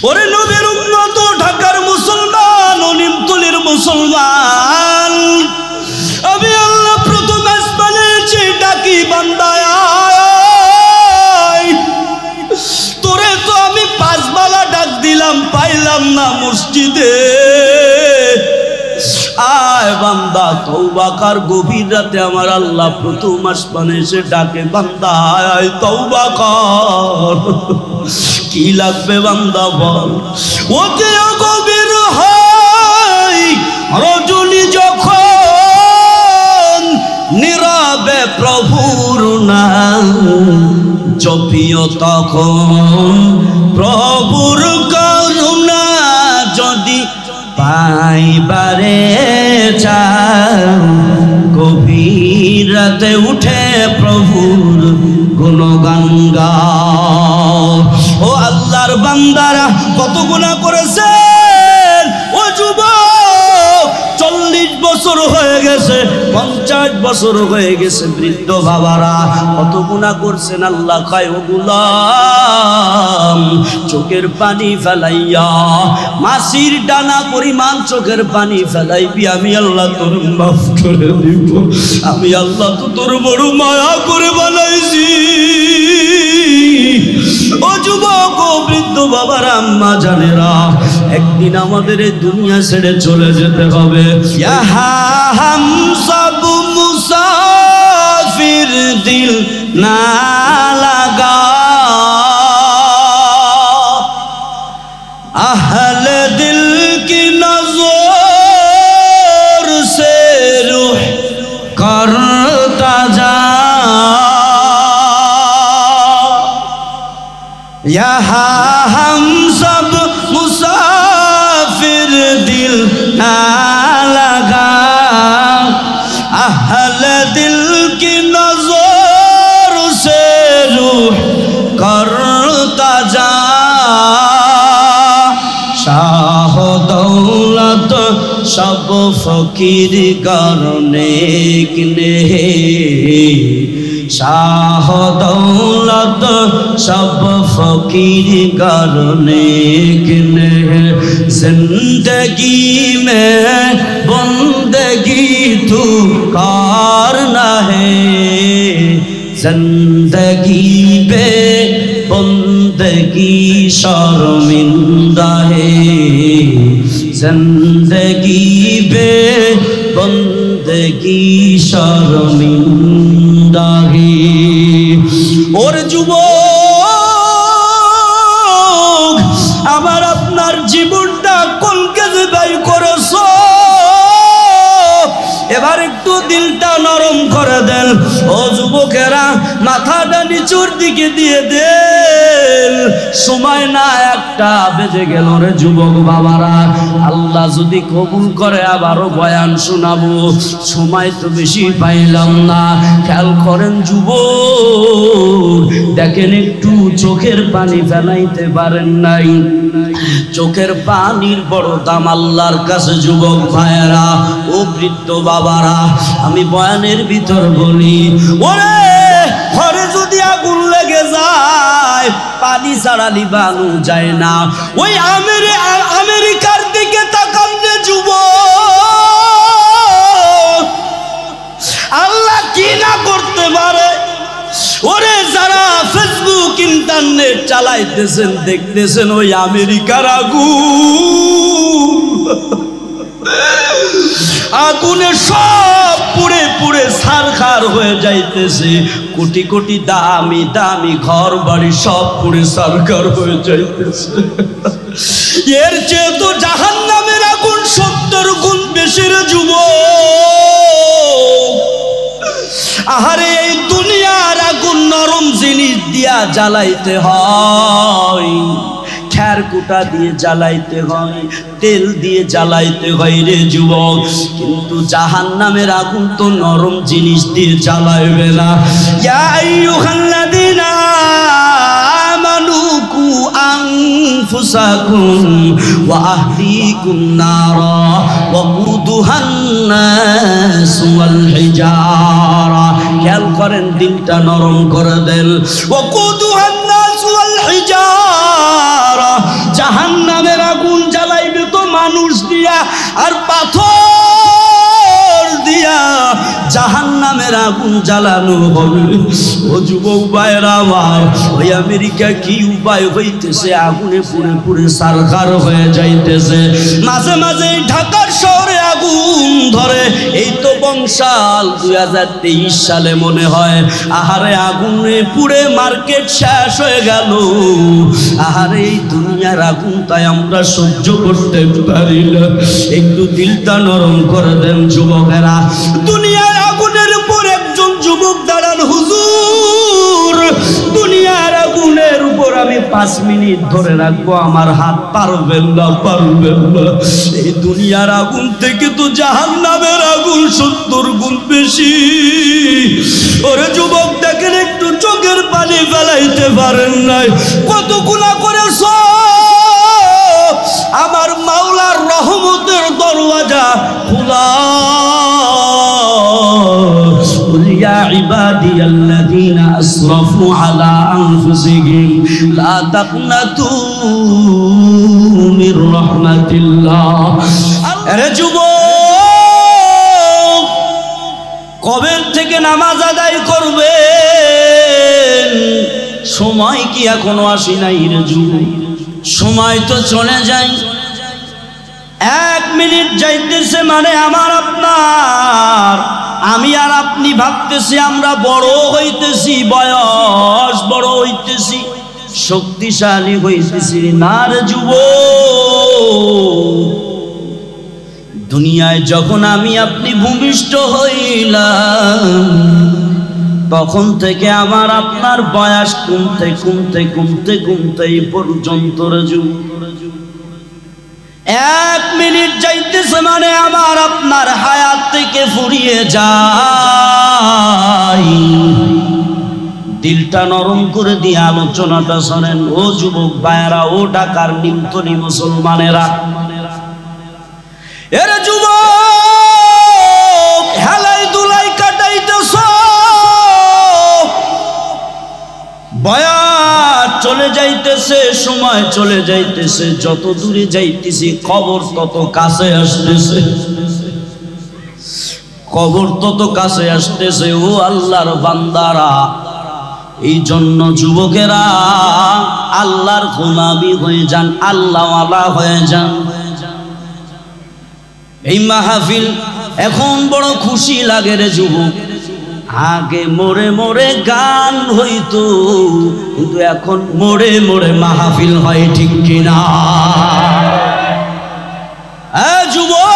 ওরে নবীর উম্মত, ঢাকার মুসলমান, নিমতলির মুসলমান, আমি আল্লাহ প্রথম আসমানে এসে ডাকি বান্দা আয়। তোরে তো আমি পাঁচবেলা ডাক দিলাম, পাইলাম না মসজিদে, আয় বান্দা তওবা কর। গভীর রাতে আমার আল্লাহ প্রথম আসমানে এসে ডাকে বান্দা আয় তওবা কর। কি লাগবে বান্দা বল। ওকে গভীর হয় রজনী যখন নীরবে প্রভুর নাম জপিও তখন প্রভুর করুণা যদি পাইবারে চাও গভীর রাতে উঠে প্রভুর গুণগান গাও। ও আল্লাহর বান্দারা কত গুনাহ করেছেন ও যুবক, 40 বছর হয়ে গেছে, 50 বছর হয়ে গেছে, বৃদ্ধ বাবারা কত গুনাহ করছেন। আল্লাহ কয় ও গোলাম, চোখের পানি ফেলাইয়া মাছির ডানা পরিমাণ চোখের পানি ফেলাইবি, আমি আল্লাহ তোর মাফ করে দিব। আমি আল্লাহ তো তোর বড় মায়া করে বানাইছি। ও যুবক, ও বৃদ্ধ বাবারা, আম্মা জানেরা, একদিন আমাদের এই দুনিয়া ছেড়ে চলে যেতে হবে। হাম সব মুসাফির দিল না লাগা, আহলে দিল কি নজর সে রূহ করতা যা, यहाँ हम सब मुसाफिर दिल ना लगा, अहल दिल की नजर से रूह करता जा, शाह दौलत सब फकीर करने ने, शाह दौलत सब फकीर करने ने, जिंदगी में बंदगी तू करना है, जिंदगी पे बंदगी शर्मिंदा है, जिंदगी पे बंदगी शर्मिंदा है। और যুবক, আমার আপনার জীবনটা কলকে বাই করেছো, এবার একটু দিলটা নরম করে দেন। ও যুবকেরা, মাথাটা নিচুর দিকে দিয়ে দেন। সময় না একটা বেজে গেল রে যুবক বাবারা, আল্লাহ যদি কবুল করে আবারও বয়ান শোনাবো, সময় তো বেশি পাইলাম না। খেয়াল করেন যুবক, দেখেন একটু চোখের পানি ফেলাইতে পারেন নাই। চোখের পানির বড় দাম আল্লাহর কাছে যুবক ভাইয়েরা, ও বৃদ্ধ বাবারা, আমি বয়ানের ভিতর বলি, ওরে ঘরে যদি আগুন লেগে যায় পানি ছাড়া লিবানো যায় না। ওই আমেরিকার দিকে তাকান রে যুবক, আল্লাহ কি না করতে পারে। ওরে যারা ফেসবুক ইন্টারনেট চালাইতেছেন, দেখতেছেন ওই আমেরিকার আগুনে সব পুড়ে পুড়ে ছারখার হয়ে যাইতেছে। কোটি কোটি দামি দামি ঘর বাড়ি সব পুড়ে ছারখার হয়ে যাইতেছে। এর চেয়ে তো জাহান্নামের আগুন 70 গুণ বেশি রে যুবক। আহারে, এই দুনিয়ার আগুন নরম জিনিস দিয়া জ্বালাইতে হয়, খ্যার কুটা দিয়ে জ্বালাইতে হয়, তেল দিয়ে জ্বালাইতে হয় রে যুবক। কিন্তু জাহান্নামের আগুন তো নরম জিনিস দিয়ে জ্বালাইবে না। ইয়া আইয়ুহাল্লাযীনা আমানু কু আনফুসাকুম ওয়া আহলিকুম নারা ওয়াকুদুহান নাস ওয়াল হিজারা। খেয়াল করেন, দিলটা নরম করে দেন। ওয়াকুদুহান নাস ওয়াল হিজারা, জাহান্নাম দিয়া আর পাথর দিয়া জাহান্নামের আগুন জ্বালানো হবে। ও যুবক ভাইরা আমার, ওই আমেরিকা কি উপায় হইতেছে, আগুনে পুড়ে পুড়ে সারখার হয়ে যাইতেছে। মাঝে মাঝে ঢাকার শহরে আগুন ধরে, এই তো বংশাল 2023 সালে মনে হয়। আহারে আগুনে পুড়ে মার্কেট শেষ হয়ে গেল। আহারে এই দুনিয়ার আগুন তাই আমরা সহ্য করতে পারি না। একটু দিলটা নরম করে দেন যুবকেরা। দুনিয়ার আগুনের উপর একজন যুবক দাঁড়ান, হুজুর দুনিয়ার আগুনের উপর আমি 5 মিনিট ধরে রাখবো, আমার হাত পারবেন না, পারবেন না। এই দুনিয়ার আগুন থেকে তো জাহান্নামের আগুন 70 গুণ বেশি। ওরে যুবক দেখেন, একটু চোখের পানি ফেলাইতে পারেন নাই, কত গুনাহ করেছ। আমার মাওলার রহমতের দরওয়াজা খোলা। يا عبادي الذين أسرفوا على أنفسهم لا تقنطوا من رحمة الله। আরে যুবক, কবে থেকে নামাজ আদায় করবেন? সময় কি এখনো আসি নাই রে যুবক? সময় তো চলে যায়। 1 মিনিট যাইতেছে মানে আমার আপনার, আমি আর আপনি ভাবতেছি আমরা বড় হইতেছি, বয়স বড় হইতেছি, শক্তিশালী হইতেছি না রে যুবক। দুনিয়ায় যখন আমি আপনি ভূমিষ্ঠ হইলাম, তখন থেকে আমার আপনার বয়স কমতে কমতে কমতে কমতে এই পর্যন্ত রে যুবক। 1 মিনিট যাইতেছে মানে আমার আপনার হায়াত থেকে ফুরিয়ে যায়। দিলটা নরম করে দিয়ে আলোচনাটা শোনেন ও যুবক ভাইয়েরা, ও ঢাকার নিমতলি মুসলমানেরা। এরে যুবক, হেলাই দুলাই কাটাইতেছ, বয়স চলে যাইতেছে, সময় চলে যাইতেছে, যত দূরে যাইতেছি কবর তত কাছে আসতেছে, কবর তত কাছে আসতেছে। ও আল্লাহর বান্দারা, এই জন্য যুবকেরা আল্লাহর গোলামি হয়ে যান, আল্লাহওয়ালা হয়ে যান। এই মাহফিল এখন বড় খুশি লাগে রে যুবক। আগে মোড়ে মোড়ে গান হইতো, কিন্তু এখন মোড়ে মোড়ে মাহফিল হয়, ঠিক কিনা? যুবক,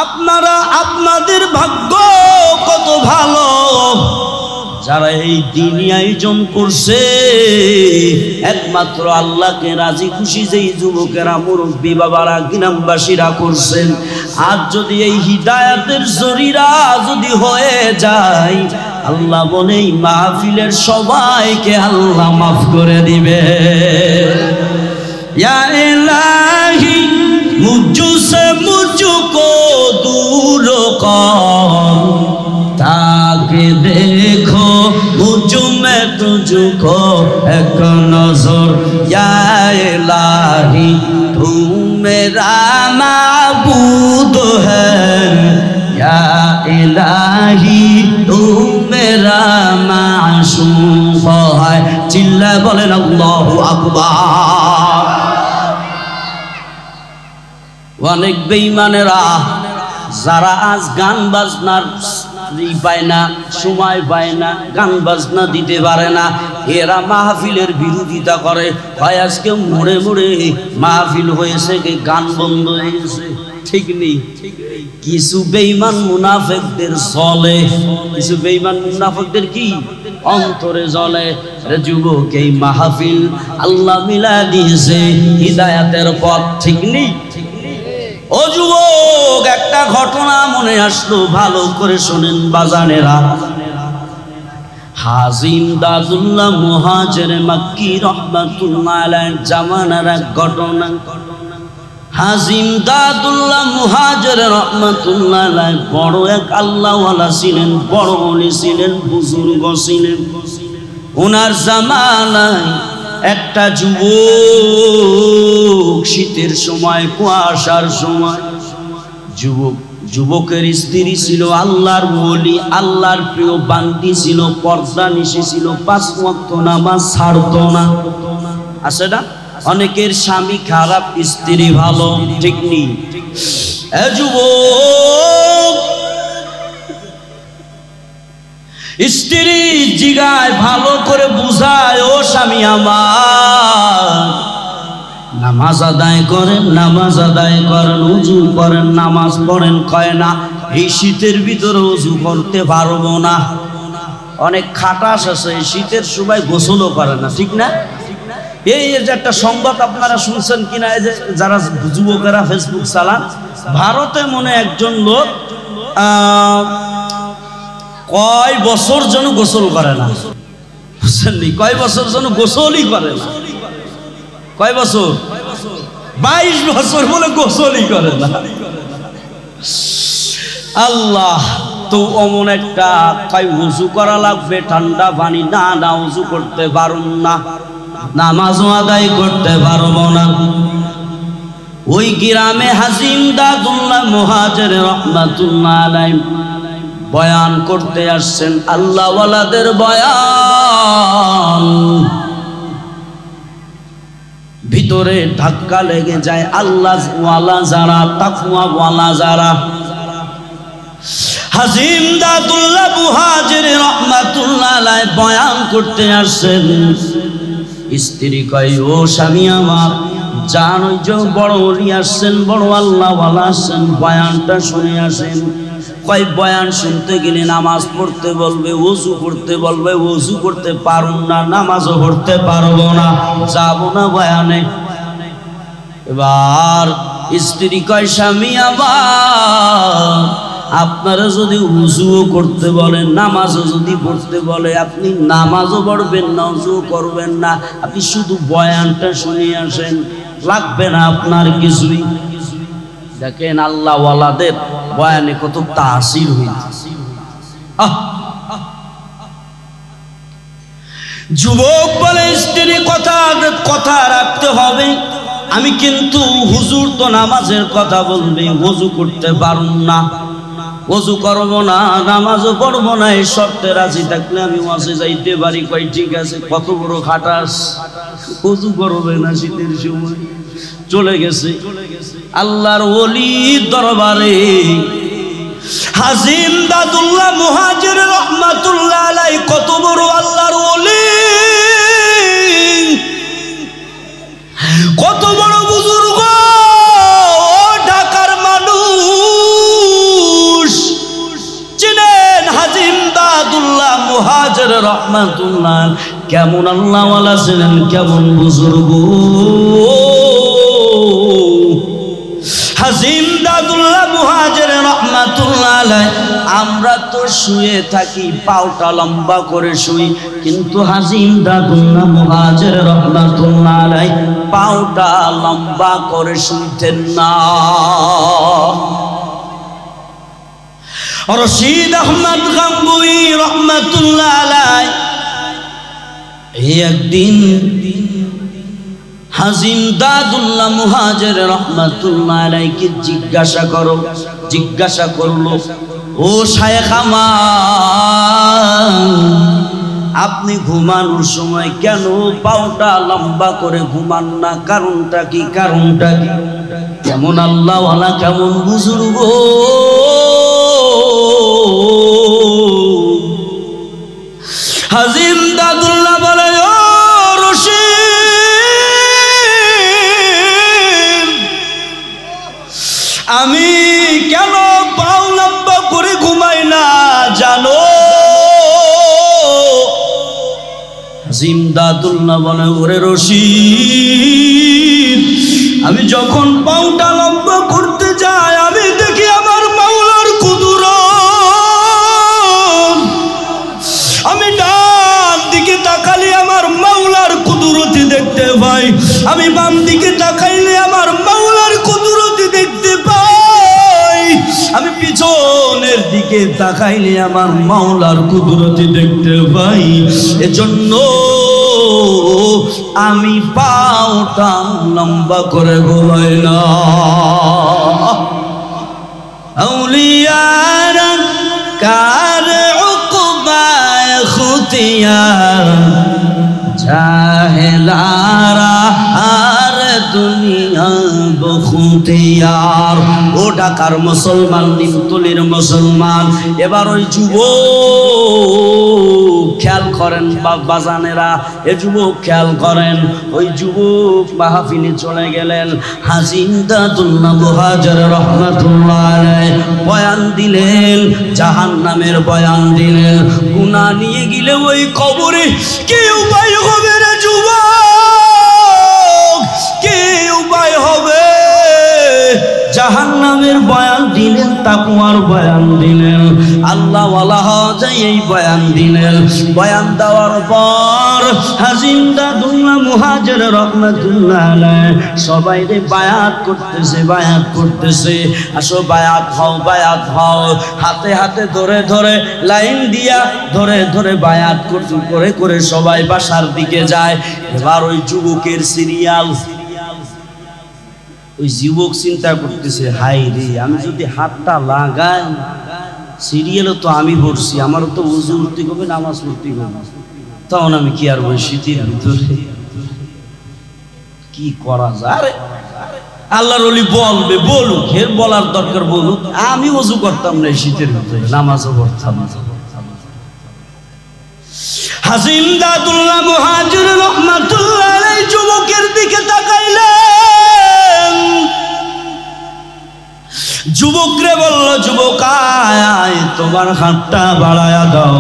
আপনারা আপনাদের ভাগ্য কত ভালো, যারা এই দিনই আয়োজন করছে। একমাত্র আল্লাহকে রাজি খুশি যেই যুবকেরা, মুরব্বী বাবারা, গ্রামবাসীরা করছেন। আর যদি এই হিদায়াতের জরিরা যদি হয়ে যায়, আল্লাহ বলে এই মাহফিলের সবাইকে আল্লাহ মাফ করে দিবে। ইয়া ইলাহি মুঝসে মুঝকো দূর কর, তাকে দেখো মুঝ में तुझको एक नजर। या इलाही तू मेरा माबूद है, या इलाही तू मेरा माशूक है। चिल्ला बोलें अल्लाहु আকবার। অনেক বেঈমানেরা যারা আজ গান বাজনার পায় না, সময় পায় না, গান বাজনা দিতে পারে না, এরা মাহফিলের বিরোধিতা করে। হয় আজকে মোড়ে মোড়ে মাহফিল হয়েছে, গান বন্ধ হয়ে গেছে, ঠিক নেই। কিছু বেঈমান মুনাফিকদের জ্বলে, কিছু বেঈমান মুনাফিকদের কি অন্তরে জ্বলে। যুবক, এই মাহফিল আল্লাহ মিলা দিয়েছে হিদায়াতের পথ, ঠিক নেই? ও যুবক, একটা ঘটনা মনে আসলো, ভালো করে শোনেন বাজানেরা। হাজিম দাদুল্লাহ মুহাজির মক্কি রহমাতুল্লাহ আলাইহির জামানার এক ঘটনা। হাজিম দাদুল্লাহ মুহাজির রহমাতুল্লাহ আলাইহি বড় এক আল্লাহওয়ালা ছিলেন, বড় ওলি ছিলেন, বুজুর্গ ছিলেন। ওনার জামানায় একটা যুবক শীতের সময় কুয়াশার সময় যুবকের স্ত্রী ছিল আল্লাহর ওলি, আল্লাহর প্রিয় বান্দি ছিল, পর্দা নিশি ছিল, 5 ওয়াক্ত নামাজ ছাড়তো না। আছে না অনেকের স্বামী খারাপ স্ত্রী ভালো, ঠিক নেই? এ যুবক স্ত্রী জিগায় ভালো করে বুঝায়, ও স্বামী আমার নামাজ আদায় করেন, নামাজ আদায় করেন, ওযু করেন, নামাজ পড়েন। কয় না, এই শীতের ভিতরে ওযু করতে পারবো না। অনেক খাটাস আছে, শীতের সময় গোসলও করে না, ঠিক না? এই যে একটা সংবাদ আপনারা শুনছেন কিনা, এই যে যারা যুবকেরা ফেসবুক চালান, ভারতে মনে একজন লোক কয় বছর যেন গোসল করে না, বুঝছেননি? কয় বছর যেন গোসলই করে না। কয় বছর? 22 বছর বলে গোসলই করে না। আল্লাহ তো অমন একটা কয় ওযু করা লাগবে, ঠান্ডা পানি না, না ওযু করতে পারুন না, নামাজও আদায় করতে পারবো না। ওই গ্রামে হাজিম দাদুল্লাহ মুহাজির রাহমাতুল্লাহ আলাইহি বয়ান করতে আসছেন, আল্লাহ ওয়ালাদের বয়ান। ভিতরে ধাক্কা লেগে যায়। আল্লাহ ওয়ালা যারা, তাকওয়া ওয়ালা যারা, হাজিম দাদুল্লাহ মুহাজির রাহমাতুল্লাহ আলাইহি বয়ান করতে আসছেন। স্ত্রী কয়, ও স্বামী আমার, জান ওই যে বড় ওলি আসছেন, বড় আল্লাহ ওয়ালা আসছেন, বয়ানটা শুনে আসেন। কয় বয়ান শুনতে গেলে নামাজ পড়তে বলবে, ওযু করতে বলবে, ওযু করতে পারুন না, নামাজও পড়তে পারবো না, যাবো না বয়ানে। এবার স্ত্রী কয়, স্বামী আমার, আপনারা যদি ওযুও করতে বলেন, নামাজও যদি পড়তে বলে, আপনি নামাজও পড়বেন না, ওযু করবেন না, আপনি শুধু বয়ানটা শুনে আসেন, লাগবে না আপনার কিছুই। দেখেন আল্লাহ ওয়ালাদের বয়ানে কত তাসির হইছে। যুবক বলে, স্ত্রী কথা রাখতে হবে। আমি কিন্তু হুজুর তো নামাজের কথা বলবে, ওযু করতে পারুন না, ওযু করবো না, নামাজও পড়বো না, এই শর্তে রাজি থাকলে আমি ওয়াজে যাইতে পারি। কই ঠিক আছে, কত বড় খাটাস, ওযু করবে না শীতের সময়। চলে গেছে আল্লাহর ওলির দরবারে। হাজিম দাদুল্লাহ মুহাজির রাহমাতুল্লাহ আলাইহি কত বড় আল্লাহর ওলি, কত বড় বুজুর্গ, ঢাকার মানুষ চিনেন হাজিম দাদুল্লাহ মুহাজির রাহমাতুল্লাহ। কেমন আল্লাহ ওয়ালা ছিলেন, কেমন বুজুর্গ। হাজিম দাদুল্লাহ মুহাজির রাহমাতুল্লাহ আলাইহি, আমরা তো শুয়ে থাকি, পাওটা লম্বা করে শুই, কিন্তু হাজিম দাদুল্লাহ মুহাজির রাহমাতুল্লাহ আলাইহি পাওটা লম্বা করে শুইতেন না। রশিদ আহমদ গাঙ্গুই রাহমাতুল্লাহ আলাইহি একদিন হাজিম দাদুল্লাহ মুহাজির রাহমাতুল্লাহ আলাইহি জিজ্ঞাসা করলো, ও শায়েখ আমার, আপনি ঘুমানোর সময় কেন পাওটা লম্বা করে ঘুমান না? কারণটা কি? কারণটা কি? কেমন আল্লাহ ওয়ালা, কেমন বুজুর্গ। হাজিম দাদুল্লাহ বলে, ও রশিদ, আমি কেন পাও লম্বা করে ঘুমাই না জানো? হাজিম দাদুল্লাহ বলে, ওরে রশিদ, আমি যখন পাওটা লম্বা করতে যাই, আমি দেখি আমার মাওলার কুদরত। আমি ডান দিকে তাকালে আমার মাওলার কুদরতি দেখতে পাই, আমি বাম দিকে তাকাইলে আমার মাওলার কুদরতি দেখতে পাই, আমি পিছনের দিকে তাকাইলে আমার মাওলার কুদরতি দেখতে পাই। এজন্য আমি পাওটা লম্বা করে গোলাই না। আউলিয়ারা কার উকবায় খুতিয়ার, জাহেলারা আর দুনিয়া বখুতিয়ার। ও ঢাকার মুসলমান, নিমতলির মুসলমান, এবার ওই যুবক খেয়াল করেন বাজানেরা, এ যুবক খেয়াল করেন। ওই যুবক মাহফিলে চলে গেলেন। হাজী ইমদাদুল্লাহ মুহাজির রাহমাতুল্লাহ আলাইহি বয়ান দিলেন, জাহান্নামের বয়ান দিলেন। গুনাহ নিয়ে গেলে ওই কবরে কি উপায় হবে রে যুবক, কি উপায় হবে? জাহান্নামের বয়ান দিলেন, তাকওয়ার বয়ান দিলেন, আল্লাহ ওয়ালা হওয়া যায় এই বয়ান দিলেন। বয়ান দেওয়ার পর হাজী ইমদাদুল্লাহ মুহাজির রাহমাতুল্লাহ আলাইহি সবাইরে বায়াত করতেছে, বায়াত করতেছে। আসো বায়াত হও, বায়াত হও। হাতে হাতে ধরে ধরে লাইন দিয়া ধরে ধরে বায়াত করে করে সবাই বাসার দিকে যায়। এবার ওই যুবকের সিরিয়াল। ওই যুবক চিন্তা করতেছে, হাই রে, আমি যদি হাতটা লাগাই সিরিয়ালে তো আমি পড়ছি, আমারও তো ওযু করতে হবে, নামাজ পড়তে হবে, তখন আমি কি আর ওই শীতের ভিতরে কি করা যায়? আরে আল্লাহর ওলি বলবে, বলুক, এর বলার দরকার বলুক। আমি ওযু করতাম না শীতের ভিতরে, নামাজও পড়তাম না। হাজী ইমদাদুল্লাহ মুহাজির রাহমাতুল্লাহ আলাইহি যুবকের দিকে তাকাইলেন। যুবকরে বলল, যুবক আয়, তোমার হাতটা বাড়ায়া দাও।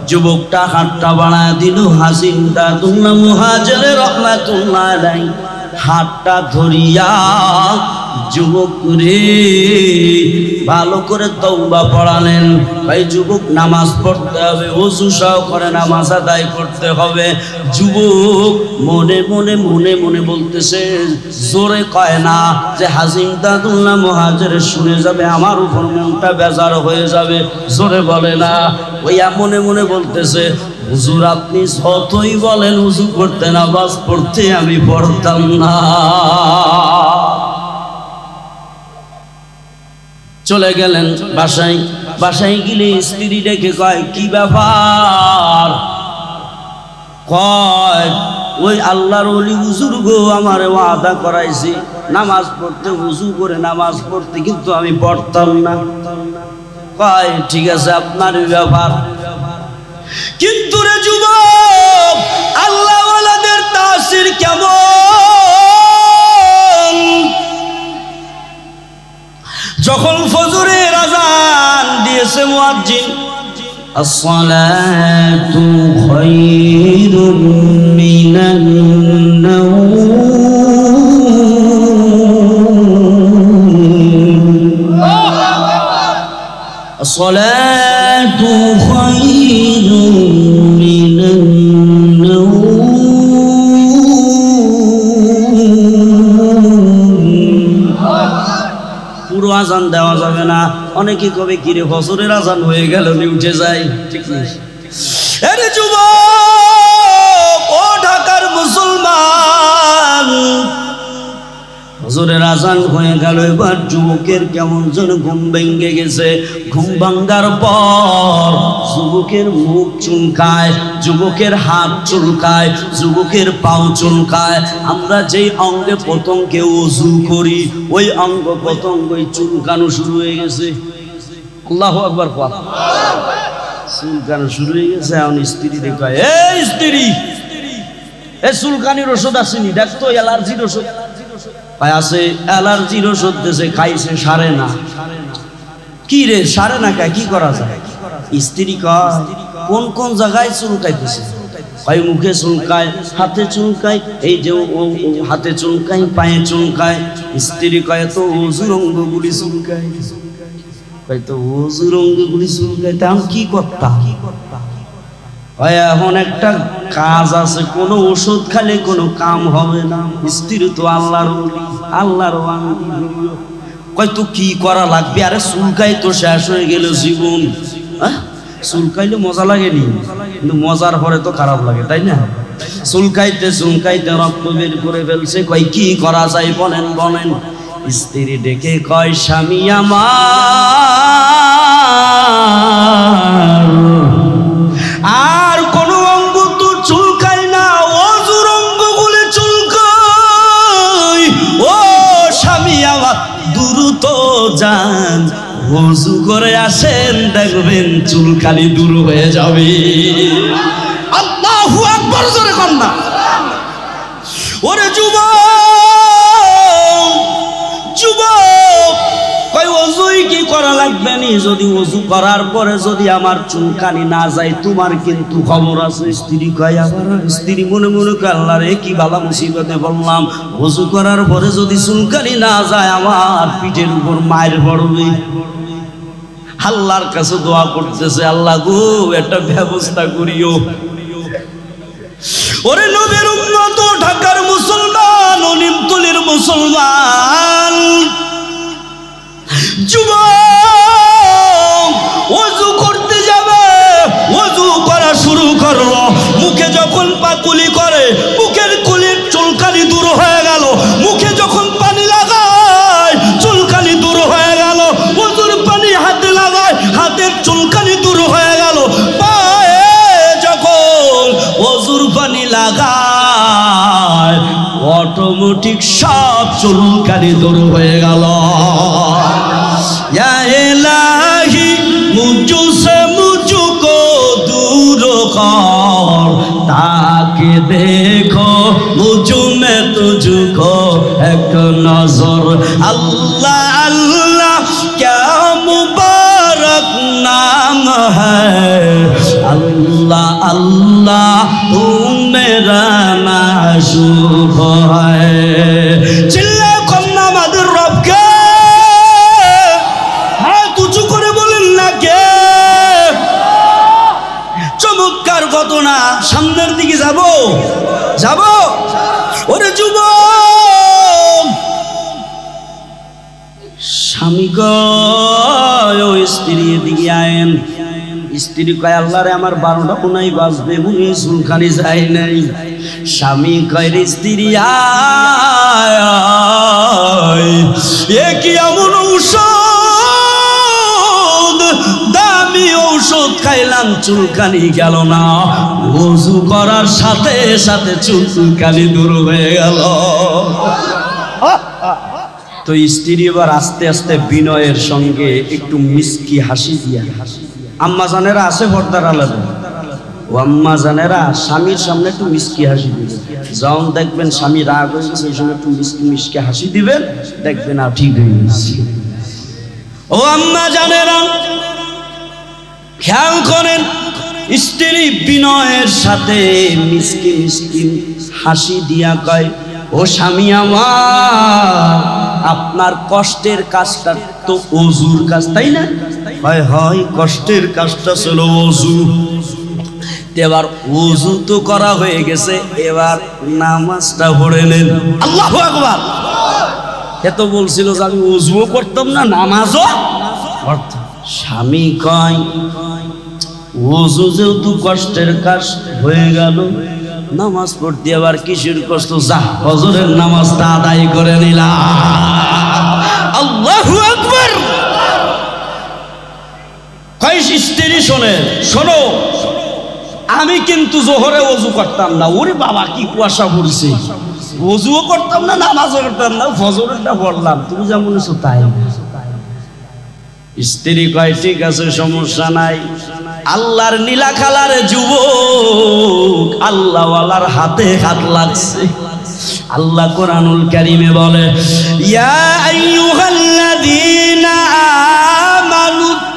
যুবকটা হাতটা বাড়ায়া দিল। হাজী ইমদাদুল্লাহ মুহাজির রাহমাতুল্লাহ আলাইহি হাতটা ধরিয়া যুবক রে ভালো করে তওবা পড়ালেন। ভাই যুবক, নামাজ পড়তে হবে, ওযু সহকারে নামাজ আদায় করতে হবে। যুবক মনে মনে মনে মনে বলতেছে, জোরে কয় না যে হাজী ইমদাদুল্লাহ মুহাজির শুনে যাবে, আমার উপর মনটা বেজার হয়ে যাবে, জোরে বলে না। ওইয়া মনে মনে বলতেছে, হুজুর আপনি যতই বলেন ওযু করতে, নামাজ পড়তে আমি পড়তাম না। চলে গেলেন বাসায়। বাসায় গেলে স্ত্রী ডেকে কয়, কি ব্যাপার? কয়, ওই আল্লাহর ওলি হুজুর গো আমারে ওয়াদা করাইছে নামাজ পড়তে, ওযু করে নামাজ পড়তে, কিন্তু আমি পড়তাম না। কয় ঠিক আছে, আপনার ব্যাপার। কিন্তু রে যুবক, আল্লাহ ওয়ালাদের তাসির কেমন? যখন ফজরের আযান দিয়েছে মুয়াজ্জিন, আসসালাতু খায়রুম মিনান নাওম, আসসালাতু খায়রুম মিনান নাওম। পুরো আজান দেওয়া যাবে না। অনেকে কবে কিরে ফজরের আজান হয়ে গেল, উঠে যায়, ঠিক নেই। আরে যুবক, ও ঢাকার মুসলমান, ফজরের আজান হয়ে গেল। এবার যুবকের কেমন যেন ঘুম ভেঙে গেছে। ঘুম ভাঙ্গার পর যুবকের মুখ চুলকায়, যুবকের হাত চুলকায়, যুবকের পাও চুলকায়। আমরা যেই অঙ্গে প্রত্যঙ্গে ওযু করি, ওই অঙ্গ প্রত্যঙ্গই চুলকানো শুরু হয়ে গেছে। আল্লাহু আকবার। চুলকানো শুরু হয়ে গেছে। এখন স্ত্রী দেখায়, এই স্ত্রী, এ চুলকানির ওষুধ আসেনি, দেখ তো অ্যালার্জির ওষুধ। আছে, অ্যালার্জির ওষুধ দিয়েছে, খাইছে, সারে না। কি রে সারে না, কি করা যায়? স্ত্রী কয়, কোন কোন জায়গায় চুলকাইতেছে? কয় মুখে চুলকায়, হাতে চুলকায়, এই যে হাতে চুলকায়, পায়ে চুলকায়। স্ত্রী কয়, তো ওযুর অঙ্গগুলি চুলকায়। কয় তো ওযুর অঙ্গগুলি চুলকায়, তা কি করতা? এখন একটা কাজ আছে, কোনো ওষুধ খালে কোনো কাম হবে না। স্ত্রী তো আল্লাহর আল্লাহর কয় তো কি করা লাগবে? আরে চুলকাই তো শেষ হয়ে গেল জীবন। চুলকাইলে মজা লাগেনি, কিন্তু মজার পরে তো খারাপ লাগে, তাই না? চুলকাইতে চুলকাইতে রক্ত বের করে ফেলছে। কয় কি করা যায় বলেন বলেন। স্ত্রী ডেকে কয় স্বামী আমার আর কোন অঙ্গ তো চুলকায় না, অজুর অঙ্গগুলি চুলকায়। ও স্বামী আমার দ্রুত যান, ওযু করে আসেন, দেখবেন চুলকানি দূর হয়ে যাবে। আল্লাহু আকবার, জোরে কর না। ওরে যুবক কই ওযুই কি করা লাগবে নি? যদি ওযু করার পরে যদি আমার চুলকানি না যায় তোমার কিন্তু খবর আছে। স্ত্রী কয় আবার, স্ত্রী মনে মনে কয় আল্লাহ রে কি বালা মুসিবতে বললাম, ওযু করার পরে যদি চুলকানি না যায় আমার পিঠের উপর মায়ের পড়বে। আল্লাহর কাছে দোয়া করতেছে, আল্লাহ গো একটা ব্যবস্থা করিও। ওরে নবীর উম্মত, ঢাকার মুসলমান, নিমতলির মুসলমান, যুবক ওযু করতে যাবে, ওযু করা শুরু করলো। মুখে যখন পাকুলি করে মুখের কুলির চুলকানি দূর হয়ে গেল। মুখে যখন পানি লাগায় চুলকানি দূর হয়ে গেল। ওযুর পানি হাতে লাগায় হাতের চুলকানি দূর হয়ে গেল। পায়ে যখন ওযুর পানি লাগায় অটোমেটিক সব চুলকানি দূর হয়ে গেল। या इलाही मुझसे मुझको दूर कर, ताकि देखो मुझ में तुझको एक नजर। अल्लाह अल्लाह क्या मुबारक नाम है, अल्लाह अल्लाह तू मेरा माशूक है। चिल्ला कन्ना मदर रब के চমৎকার ঘটনা। সামনের দিকে যাব যাব। ওরে যুবক, স্বামী কয় ও স্ত্রী এদিকে আয়েন। স্ত্রী কয় আল্লাহ রে আমার 12টা কোনাই বাজবে, মুনি চুলখানি যায় নাই। স্বামী কয় রে স্ত্রী আয়, এ কি এমন ঔষধ, দামি ঔষধ খাইলাম চুলকানি গেল না, ওযু করার সাথে সাথে চুলকানি দূর হয়ে গেল। তো স্ত্রী এবার আস্তে আস্তে বিনয়ের সঙ্গে একটু মিষ্টি হাসি দিয়া, আম্মা জানেরা আছে পর্দার আলাদা, ও আম্মা জানেরা স্বামীর সামনে একটু মিষ্টি হাসি দিবেন। যখন দেখবেন স্বামী রাগ হয়ে গেছে এই সময় একটু মিষ্টি হাসি দিবেন, দেখবেন আর ঠিক হয়ে গেছে। ও আম্মা জানেরা খেয়াল করেন, স্ত্রী বিনয়ের সাথে মিষ্টি মিষ্টি হাসি দিয়া কয় ও স্বামী আমার, আপনার কষ্টের কাজটা তো ওযুর কাজ, তাই না? হয় হয় কষ্টের কাজটা ছিল ওযু। এবার ওযু তো করা হয়ে গেছে, এবার নামাজটা পড়ে নেন। আল্লাহু আকবার। এত বলছিল যে আমি ওযুও করতাম না নামাজও পড়তাম। স্বামী কয় ওযু যেহেতু কষ্টের কাজ হয়ে গেল, নামাজ পড়তে আবার কিসের কষ্ট, যা ফজরের নামাজটা আদায় করে নিলাম। আল্লাহু আকবার। কয় স্ত্রী শোনে, শোনো আমি কিন্তু জোহরে ওযু করতাম না। ওরে বাবা কি কুয়াশা পড়ছে, ওযুও করতাম না নামাজও করতাম না, ফজরেরটা পড়লাম, তুমি যা বলেছো তাই। স্ত্রী কয় ঠিক আছে সমস্যা নাই। আল্লাহর নীলা খালার যুবক, আল্লাহওয়ালার হাতে হাত লাগছে। আল্লাহ কোরআনুল কারীমে বলে ইয়া আইয়ুহাল্লাযীনা আমানুত্তাকুল্লাহ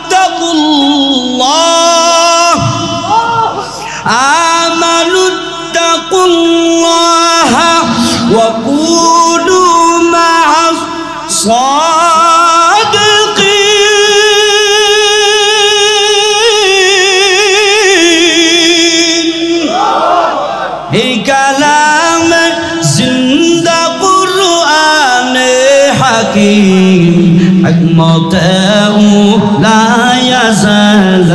ওয়া কুনু মা'আস এই কালাম জিন্দা কুরআনে হাকিম حكمته لا يزال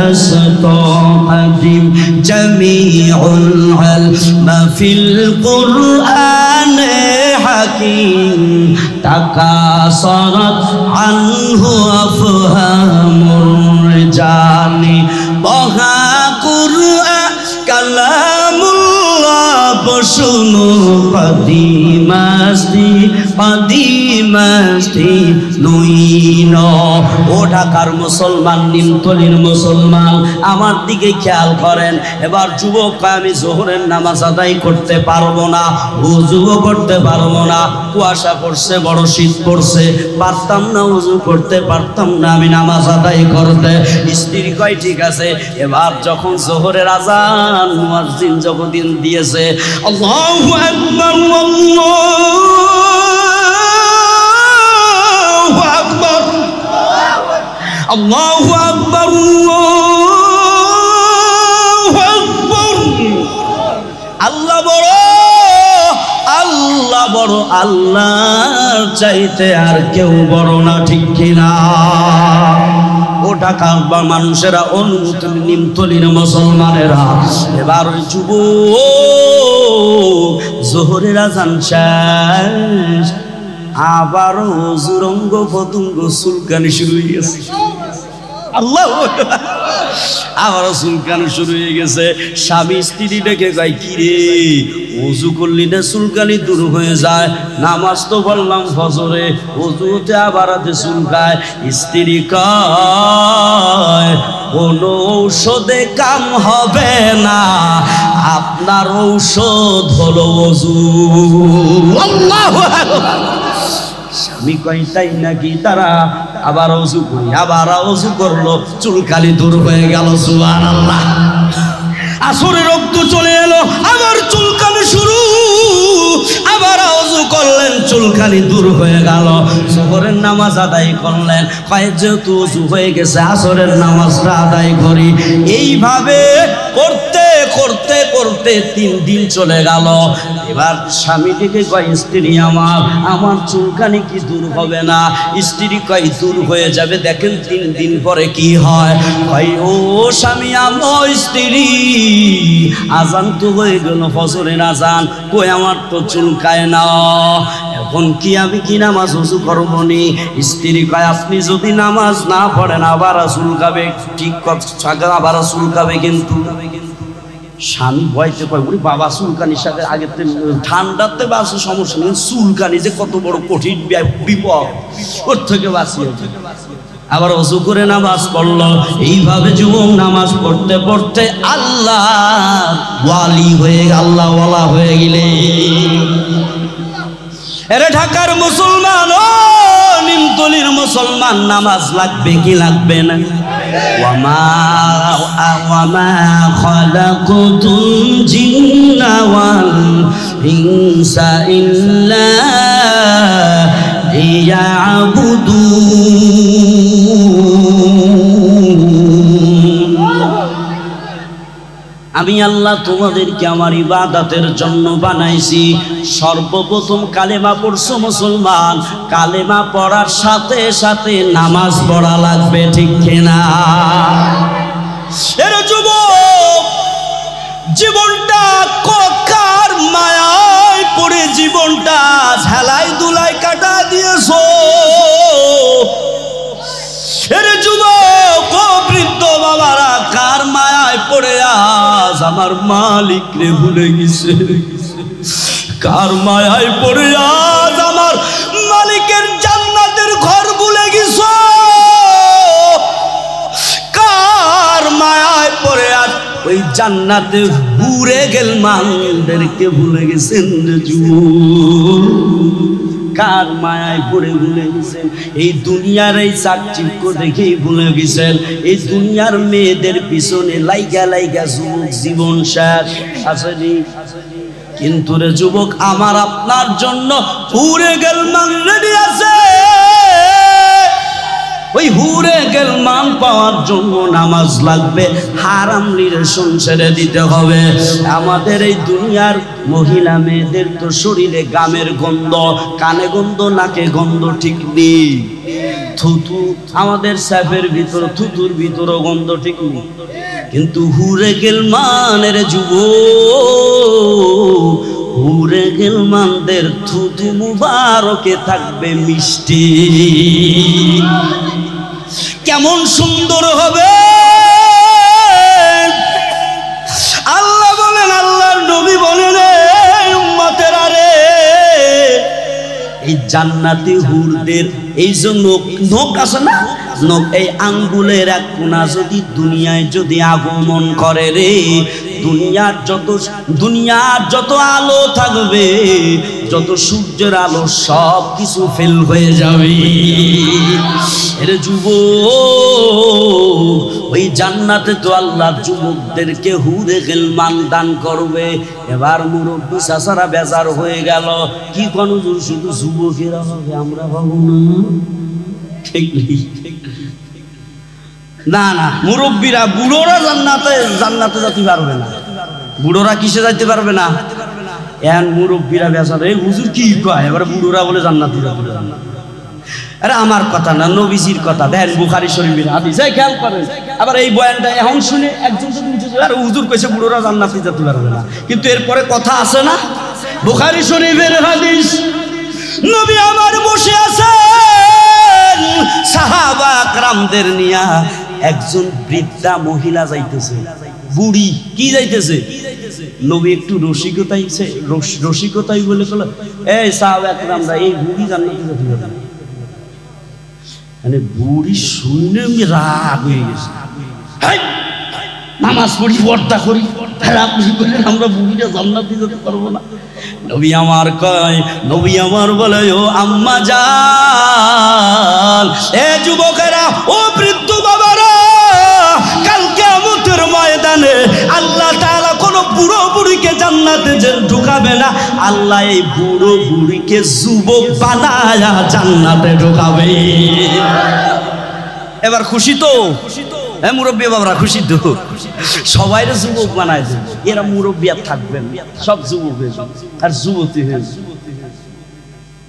قديم جميع العلم في القرآن حكيم تكاثرت عنه أفهام الرجال بها قرآن كلام الله بشنو قديم নুইন। ও ঢাকার মুসলমান, নিমতলির মুসলমান, আমার দিকে খেয়াল করেন। এবার যুবক আমি জোহরের নামাজ আদায় করতে পারবো না, উযুও করতে পারবো না, কুয়াশা পড়ছে, বড় শীত পড়ছে, পারতাম না, উযু করতে পারতাম না আমি নামাজ আদায় করতে। স্ত্রী কয় ঠিক আছে। এবার যখন জোহরের আযান মুয়াজ্জিন যখন দিয়েছে, আল্লাহু আকবার, আল্লাহু আকবার, আল্লাহু আকবার, আল্লাহ বড়, আল্লাহ বড়, আল্লাহর চাইতে আর কেউ বড় না, ঠিক কিনা? ও ঢাকার মানুষেরা, নিমতলির মুসলমানেরা, এবার ওই যুবক জোহরের আযান শেষ, আবারও জুরঙ্গ পতঙ্গ চুলকানি শুরু হয়ে গেছে। আল্লাহ, আবারও চুলকানি শুরু হয়ে গেছে। স্বামী স্ত্রী ডেকে কয়, কি রে, ওযু করলি না চুলকানি দূর হয়ে যায়? নামাজ তো পড়লাম ফজরে, ওযুতে আবার হাতে চুলকায়। স্ত্রী কয়, কোনো ঔষধে কাম হবে না, আপনার ঔষধ হলো ওযু। আল্লাহু আকবার। স্বামী কয়, তাই নাকি? তারা আবার ওযু করি, আবার ওযু করলো, চুলকানি দূর হয়ে গেল। সুবহানাল্লাহ। আসরের রক্ত চলে এলো, আবার চুলকানি শুরু, আবার ওযু করলেন, চুলকানি দূর হয়ে গেল। যোহরের নামাজ আদায় করলেন, কয় যেহেতু ওযু হয়ে গেছে আসরের নামাজটা আদায় করি। এইভাবে করতে করতে করতে 3 দিন চলে গেল। এবার স্বামীটিকে কয়, স্ত্রী আমার চুলকানি কি দূর হবে না? স্ত্রী কয়, দূর হয়ে যাবে, দেখেন 3 দিন পরে কি হয়। কয়, ও স্বামী, আমার স্ত্রী, আজান তো হয়ে গেল, ফজরের আজান, কই আমার তো চুলকায় না, এখন কি আমি কি নামাজ ওযু করবো নি? স্ত্রী কয়, আপনি যদি নামাজ না পড়েন আবার চুলকাবে, ঠিক কথা, আবার চুলকাবে কিন্তু। স্বামী ভয়তে কয়, ওরে বাবা, চুলকানির সাথে আগে ঠান্ডাতে বাঁচে সমস্যা নেই, চুলকানি যে কত বড় কঠিন বিপদ, ওর থেকে বাঁচিয়ে। আবার ওযু করে নামাজ পড়লো। এইভাবে যুবক নামাজ পড়তে পড়তে আল্লাহ ওয়ালি হয়ে, আল্লাহ ওয়ালা হয়ে গেলে। এরে ঢাকার মুসলমান, ও নিমতলির মুসলমান, নামাজ লাগবে কি লাগবে না? ওয়ামা খালাকুতুল জিন্না ওয়াল ইনসা ইল্লা আমি আল্লাহ তোমাদেরকে আমার ইবাদতের জন্য বানাইছি। সর্বপ্রথম কালেমা পড়ছো মুসলমান, কালেমা পড়ার সাথে সাথে নামাজ পড়া লাগবে, ঠিক কিনা? এর যুবক, জীবনটা কার মায়ায় পড়ে জীবনটা ঝালাই দুলাই কাটা দিয়েছো? এর যুবক, ও বৃদ্ধ বাবারা, কার মায়ায় পড়ে আজ আমার মালিক রে ভুলে গেছে? কার মায়ায় পড়ে আজ আমার মালিকের জান্নাতের ঘর ভুলে গেছো? কার মায়ায় পড়ে আজ ওই জান্নাতে ঘুরে গেল মানদেরকে ভুলে গেছেন রে যুবক? কার মায়ায় পড়ে ভুলে গেছেন? এই দুনিয়ার এই চাকচিক্য দেখেই ভুলে গেছেন। এই দুনিয়ার মেয়েদের পিছনে লাইগা লাইগা যুবক জীবন শেষ। আসেনি? কিন্তু রে যুবক, আমার আপনার জন্য হুরে গেল মান রেডি আছে। ওই হুরে গেল মান পাওয়ার জন্য নামাজ লাগবে, হারাম রিলেশন ছেড়ে দিতে হবে। আমাদের এই দুনিয়ার মহিলা মেয়েদের তো শরীরে গামের গন্ধ, কানে গন্ধ, নাকে গন্ধ, ঠিক নেই? থুতু আমাদের স্যাফের ভিতর, থুতুর ভিতর গন্ধ ঠিক নেই, কিন্তু হুরে গিলমানের যুবক, হুরে গিলমানদের থুতু মুবারকে থাকবে মিষ্টি। কেমন সুন্দর হবে! আল্লাহ বলেন, আল্লাহর নবী বলেন, উম্মতেরা রে, এই জান্নাতি হুরদের এই যে নখ আছে না, নখ, এই আঙ্গুলের এক কোনা যদি দুনিয়ায় যদি আগমন করে রে, দুনিয়ার যত আলো থাকবে, যত সূর্যের আলো, সব কিছু ফেল হয়ে যাবে। এর যুবক, ওই জান্নাতে তো আল্লাহ যুবকদেরকে হুরে গিলমান দান করবে। এবার মুরব্বী চাচারা বেজার হয়ে গেল, কি কোন শুধু যুবকেরা হবে, আমরা ভাবো না, ঠিক নেই। না না, মুরব্বীরা, বুড়োরা জান্নাতে যেতে পারবে না। বুড়োরা কিসে যাইতে পারবে না? এখন মুরব্বীরা বেচারা, এই হুজুর কি কয়, এবার বুড়োরা বলে জান্নাতে যেতে পারবে না। আরে আমার কথা না, নবীজির কথা। দেখেন বুখারী শরীফের হাদিস, খেয়াল করেন। আবার এই বয়ানটা এখন শুনে একজন আরে হুজুর কইছে বুড়োরা জান্নাতে যেতে পারবে না, কিন্তু এরপরে কথা আছে না, বুখারী শরীফের হাদিস। নবী আমার বসে আছেন সাহাবা একরামদের নিয়া, একজন বৃদ্ধা মহিলা যাইতেছে, বুড়ি কি যাইতেছে, নবী একটু রসিকতাই বলে বলে, এই সাহাবা একরামরা, এই বুড়ি জান্নাতে যেতে পারবে না। মানে বুড়ি শুনে রাগ হয়ে গেছে, নামাজ পড়ি, পর্দা করি, আপনি বললেন আমরা বুড়িটা জান্নাতে যেতে পারবো না। নবী আমার কয়, নবী আমার বলে, ও আম্মা জান, এ যুবকেরা, ও বৃদ্ধ বাবারা, কাল কিয়ামতের ময়দানে আল্লাহ তাআলা কোন বুড়ো বুড়িকে জান্নাতে ঢুকাবে না, আল্লাহ এই বুড়ো বুড়িকে যুবক বানায়া জান্নাতে ঢুকাবে। এবার খুশি তো? হ্যাঁ মুরব্বী বাবারা খুশি তো? সবাই যুবক বানায় দেবে, এরা মুরব্বী আর থাকবেন, সব যুবক হয়ে যাবে আর যুবতী হয়ে যাবে।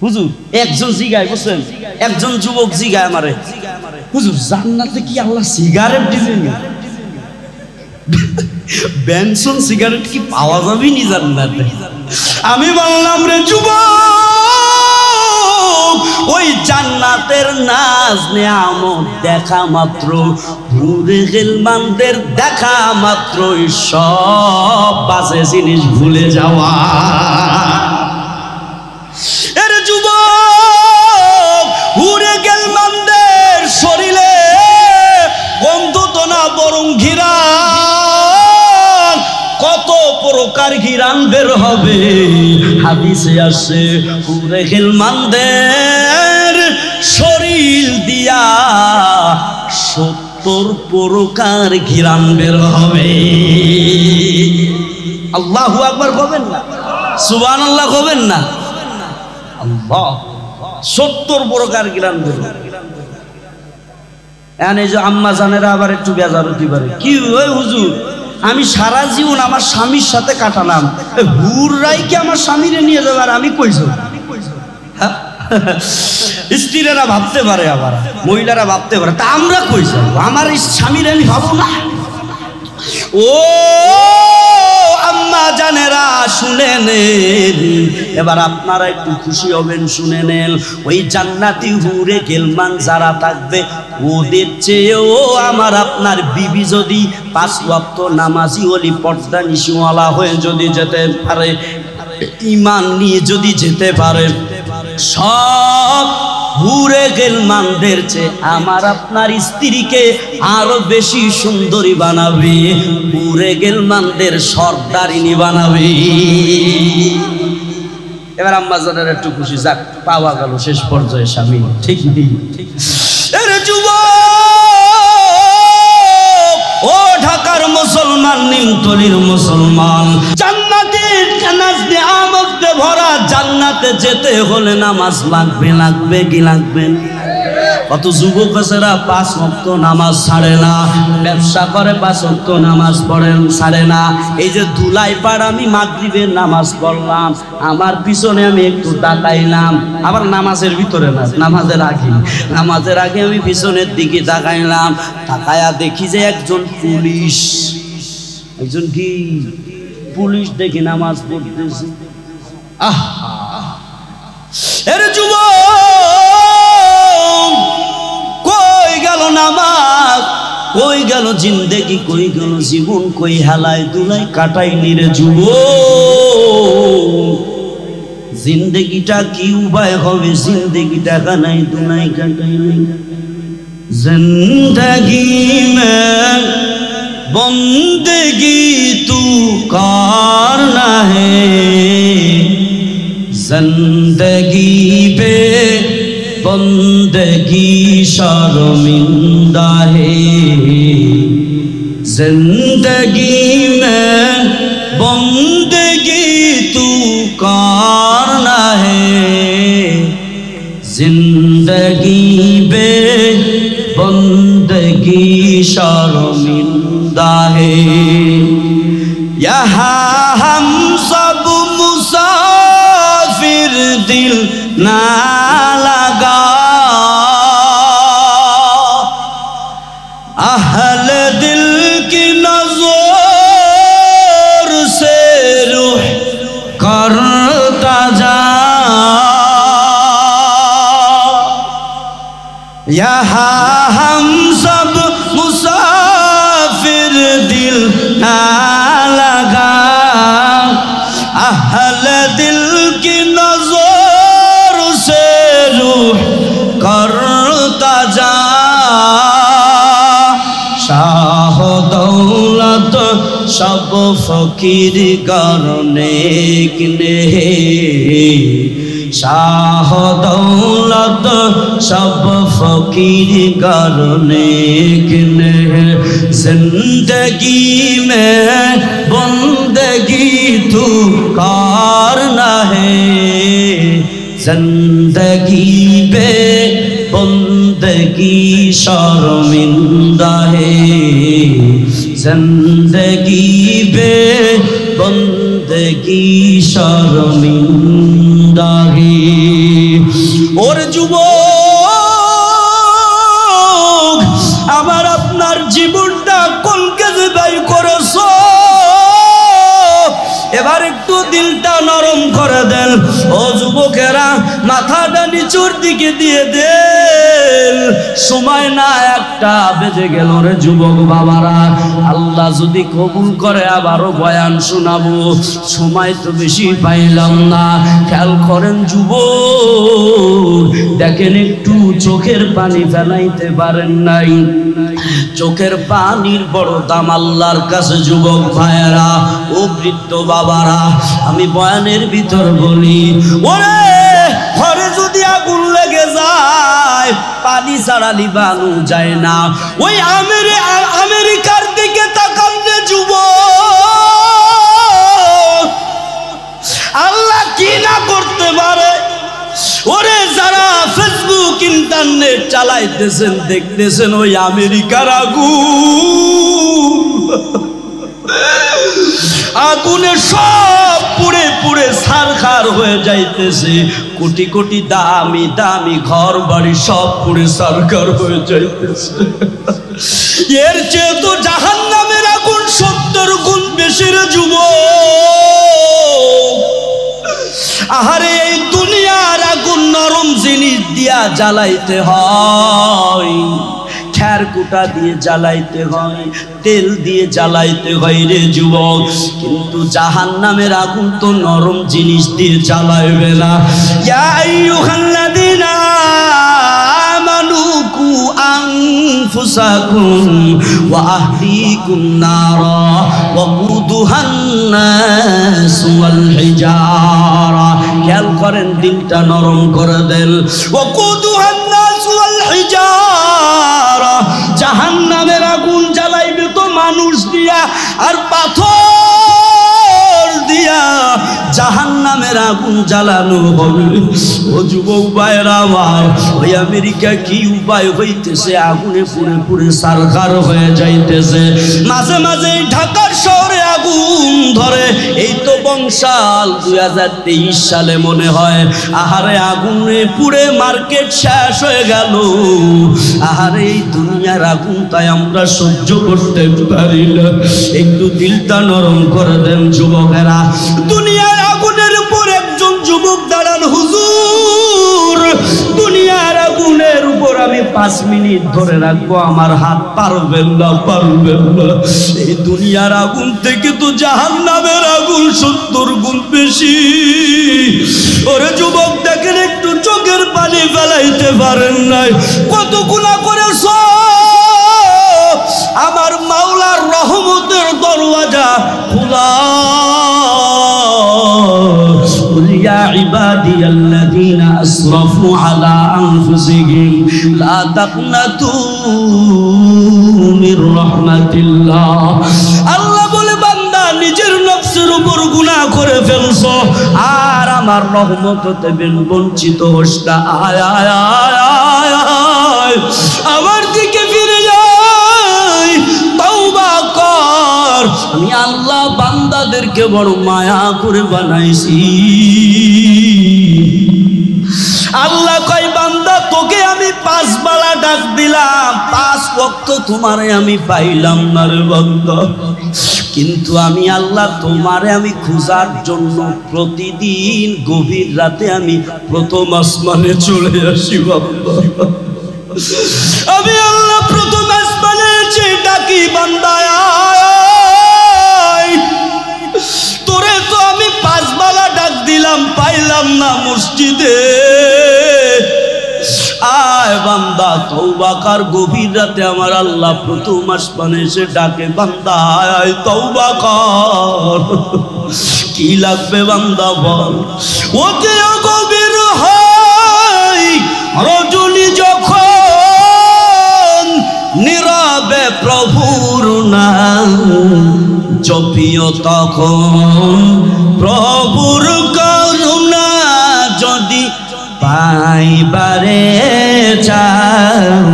হুজুর একজন জিগায়, বুঝছেন, একজন যুবক জিগায় আমারে, হুজুর জান্নাতে কি আল্লাহ সিগারেট দিবেন? বেনসন সিগারেট কি পাওয়া যাবে নি জান্নাতে? আমি বললাম, রে যুবক, ওই জান্নাতের নাজ নেয়ামত দেখা মাত্র, হুরে গিলমানদের দেখা মাত্র সব বাজে জিনিস ভুলে যাওয়া। এর যুবক, হুরে গিলমানদের শরীরে গন্ধ তো না, বরং ঘিরান, কত প্রকার ঘিরান বের হবে। হাদিসে আসে, হুরে গিলমানদের শরীর দিয়া 70 প্রকার ঘিরান বের হবে। আল্লাহু আকবার কবেন না? সুবহানাল্লাহ কবেন না? আল্লাহ, 70 প্রকার ঘিরান বের হবে। এখন এই যে আম্মা জানেরা আবার একটু বেজার হতে পারে, কি ওই হুজুর, আমি সারা জীবন আমার স্বামীর সাথে কাটালাম, হুররাই কি আমার স্বামীরে নিয়ে যাবে আর আমি কইছ? স্ত্রীরা ভাবতে পারে, আবার মহিলারা ভাবতে পারে, তা আমরা কই যাব, আমার স্বামীর আমি ভাবো না। ও আম্মা জানেরা শুনে নেন, এবার আপনারা একটু খুশি হবেন, শুনে নেন। ওই জান্নাতি হুরে গিলমান যারা থাকবে, ওদের চেয়েও আমার আপনার বিবি যদি 5 ওয়াক্ত নামাজি ওলি পর্দা নিশিওয়ালা হয়ে যদি যেতে পারে, ঈমান নিয়ে যদি যেতে পারে, সব হুরে গিলমানদের চেয়ে আমার আপনার স্ত্রীকে আরো বেশি সুন্দরী বানাবে, হুরে গিলমানদের সর্দারিনী বানাবে। এবার আম্মা জানেরা একটু খুশি, যাক পাওয়া গেল শেষ পর্যায়ে স্বামী, ঠিক নেই? আরে যুবক, ও ঢাকার মুসলমান, নিমতলির মুসলমান, জান্নাতের নাজ নেয়ামতে ভরা জান্নাতে যেতে হলে নামাজ লাগবে, লাগবে কি লাগবে? কত যুবক আছেরা 5 ওয়াক্ত নামাজ ছাড়ে না, ব্যবসা করে 5 ওয়াক্ত নামাজ পড়েন ছাড়ে না। এই যে ধুলাই পাড় আমি মাগরিবের নামাজ পড়লাম, আমার পিছনে আমি একটু তাকাইলাম, আবার নামাজের ভিতরে না, নামাজের আগে আমি পিছনের দিকে তাকাইলাম, তাকায়া দেখি যে একজন পুলিশ, একজন কি পুলিশ দেখি নামাজ পড়তেছে। এর যুবক কই গেল নামাজ, কই গেল জিন্দেগি, কই গেল জীবন, কই হেলায় দুলাই কাটাইলি রে যুবক। জিন্দেগিটা কি উপায় হবে, জিন্দেগিটা কানাই দুলাই কাটাইলি। जिंदगी में बंदगी तू करना है, जिंदगी पे बंदगी शर्मिंदा है, जिंदगी में बंदगी तू करना है, जिंदगी पे बंदगी शर्मिंदा है। यहाँ हम सब मुसाफिर दिल ना लगा, अहल दिल की नजर से रूह करता जा, यहाँ हम सब मुसाफिर दिल ना लगा, अहल दिल की नजर से रूह करता जा, शाह दौलत सब फकीर करने ने, शाह दौलत सब फकीर करने ने, जिंदगी में बंदगी तू करना है, जिंदगी पे बंदगी शर्मिंदा है, जिंदगी पे बंदगी शर्मिंदा है। और যুবক আবার আপনার জীবনটা কোন কাজে ব্যয় করেছো, এবার একটু দিলটা নরম করে দেন। ও যুবকেরা মাথাটা নিচুর দিকে দিয়ে দেন, সময় না 1টা বেজে গেল রে যুবক বাবারা। আল্লাহ যদি কবুল করে আবারও বয়ান শোনাবো, সময় তো বেশি পাইলাম না। খেয়াল করেন যুবক, দেখেন একটু চোখের পানি ফেলাইতে পারেন নাই, চোখের পানির বড় দাম আল্লাহর কাছে যুবক ভাইয়েরা ও বৃদ্ধ বাবারা। আমি বয়ানের ভিতর বলি, ওরে ঘরে যদি আগুন লেগে যায় পানি ছাড়া লিবানো যায় না। ওই আমেরিকার দিকে তাকান রে যুবক, আল্লাহ কি না করতে পারে। ওরে যারা ফেসবুক ইন্টারনেট চালাইতেছেন দেখতেছেন ওই আমেরিকার আগুনে সব পুড়ে পুড়ে ছারখার হয়ে যাইতেছে, কোটি কোটি দামি দামি ঘর বাড়ি সব পুড়ে ছারখার হয়ে যাইতেছে। এর চেয়ে তো জাহান্নামের আগুন 70 গুণ বেশি রে যুবক। আহারে এই দুনিয়ার আগুন নরম জিনিস দিয়া জ্বালাইতে হয়, খ্যার কুটা দিয়ে জ্বালাইতে হয়, তেল দিয়ে জ্বালাইতে হয় রে যুবক, কিন্তু জাহান্নামের আগুন তো নরম জিনিস দিয়ে জ্বালাইবে না। ইয়া আইয়ুহাল্লাযীনা আমানু কু আনফুসাকুম ওয়া আহলিকুম নারা ওয়াকুদুহান নাস ওয়াল হিজারা। খেয়াল করেন, দিলটা নরম করে দেন। ওয়াকুদুহান নাস ওয়াল হিজারা, জাহান্নামের আগুন জ্বালাইবে তো মানুষ দিয়া আর পাথর দিয়া জাহান্নামের আগুন জ্বালানো হবে। ও যুবক ভাইরা আমার, ওই আমেরিকা কি উপায় হইতেছে, আগুনে পুড়ে পুড়ে সারখার হয়ে যাইতেছে। মাঝে মাঝে ঢাকার শহরে আগুন ধরে। এই তো বংশাল 2023 সালে মনে হয়। আহারে আগুনে পুড়ে মার্কেট শেষ হয়ে গেল। আহারে এই দুনিয়ার আগুন তাই আমরা সহ্য করতে পারি না। একটু দিলটা নরম করে দেন যুবকেরা। দুনিয়ার আগুনের উপর একজন যুবক দাঁড়ান, হুজুর দুনিয়ার আগুনের উপর আমি 5 মিনিট ধরে রাখবো, আমার হাত পারবেন না, পারবেন না। এই দুনিয়ার আগুন থেকে তো জাহান্নামের আগুন 70 গুণ বেশি। ওরে যুবক দেখেন, একটু চোখের পানি ফেলাইতে পারেন নাই, কত গুনাহ করেছ। আমার মাওলার রহমতের দরওয়াজা খোলা। يا عبادي الذين أسرفوا على أنفسهم لا تقنطوا من رحمة الله। আল্লাহ বলে, বান্দা নিজের নফসের উপর গুনাহ করে ফেলছো, আর আমার রহমত হতে বঞ্চিত হোস না। আয় আয় আয় আয়, আমার দিকে ফিরে যাই, তওবা কর। আমি আল্লাহ বান্দাদেরকে বড় মায়া করে বানাইছি। আল্লাহ কয়, বান্দা তোকে আমি 5 বেলা ডাক দিলাম, 5 ওয়াক্ত তোমারে আমি পাইলাম না রে বান্দা। কিন্তু আমি আল্লাহ তোমারে আমি খোঁজার জন্য প্রতিদিন গভীর রাতে আমি প্রথম আসমানে চলে আসি বান্দা। আমি আল্লাহ প্রথম আসমানে এসে ডাকি, বান্দা তোরে তো আমি 5 বেলা ডাক দিলাম, পাইলাম না মসজিদে। আয় বান্দা তওবা কর। গভীর রাতে আমার আল্লাহ প্রথম আসমানে এসে ডাকে, বান্দা আয় তওবা কর। কি লাগবে বান্দা বল। ওকে গভীর হয় রজনী যখন নীরবে প্রভুর নাম জপিও, তখন প্রভুর করুণা যদি পাইবারে চাও,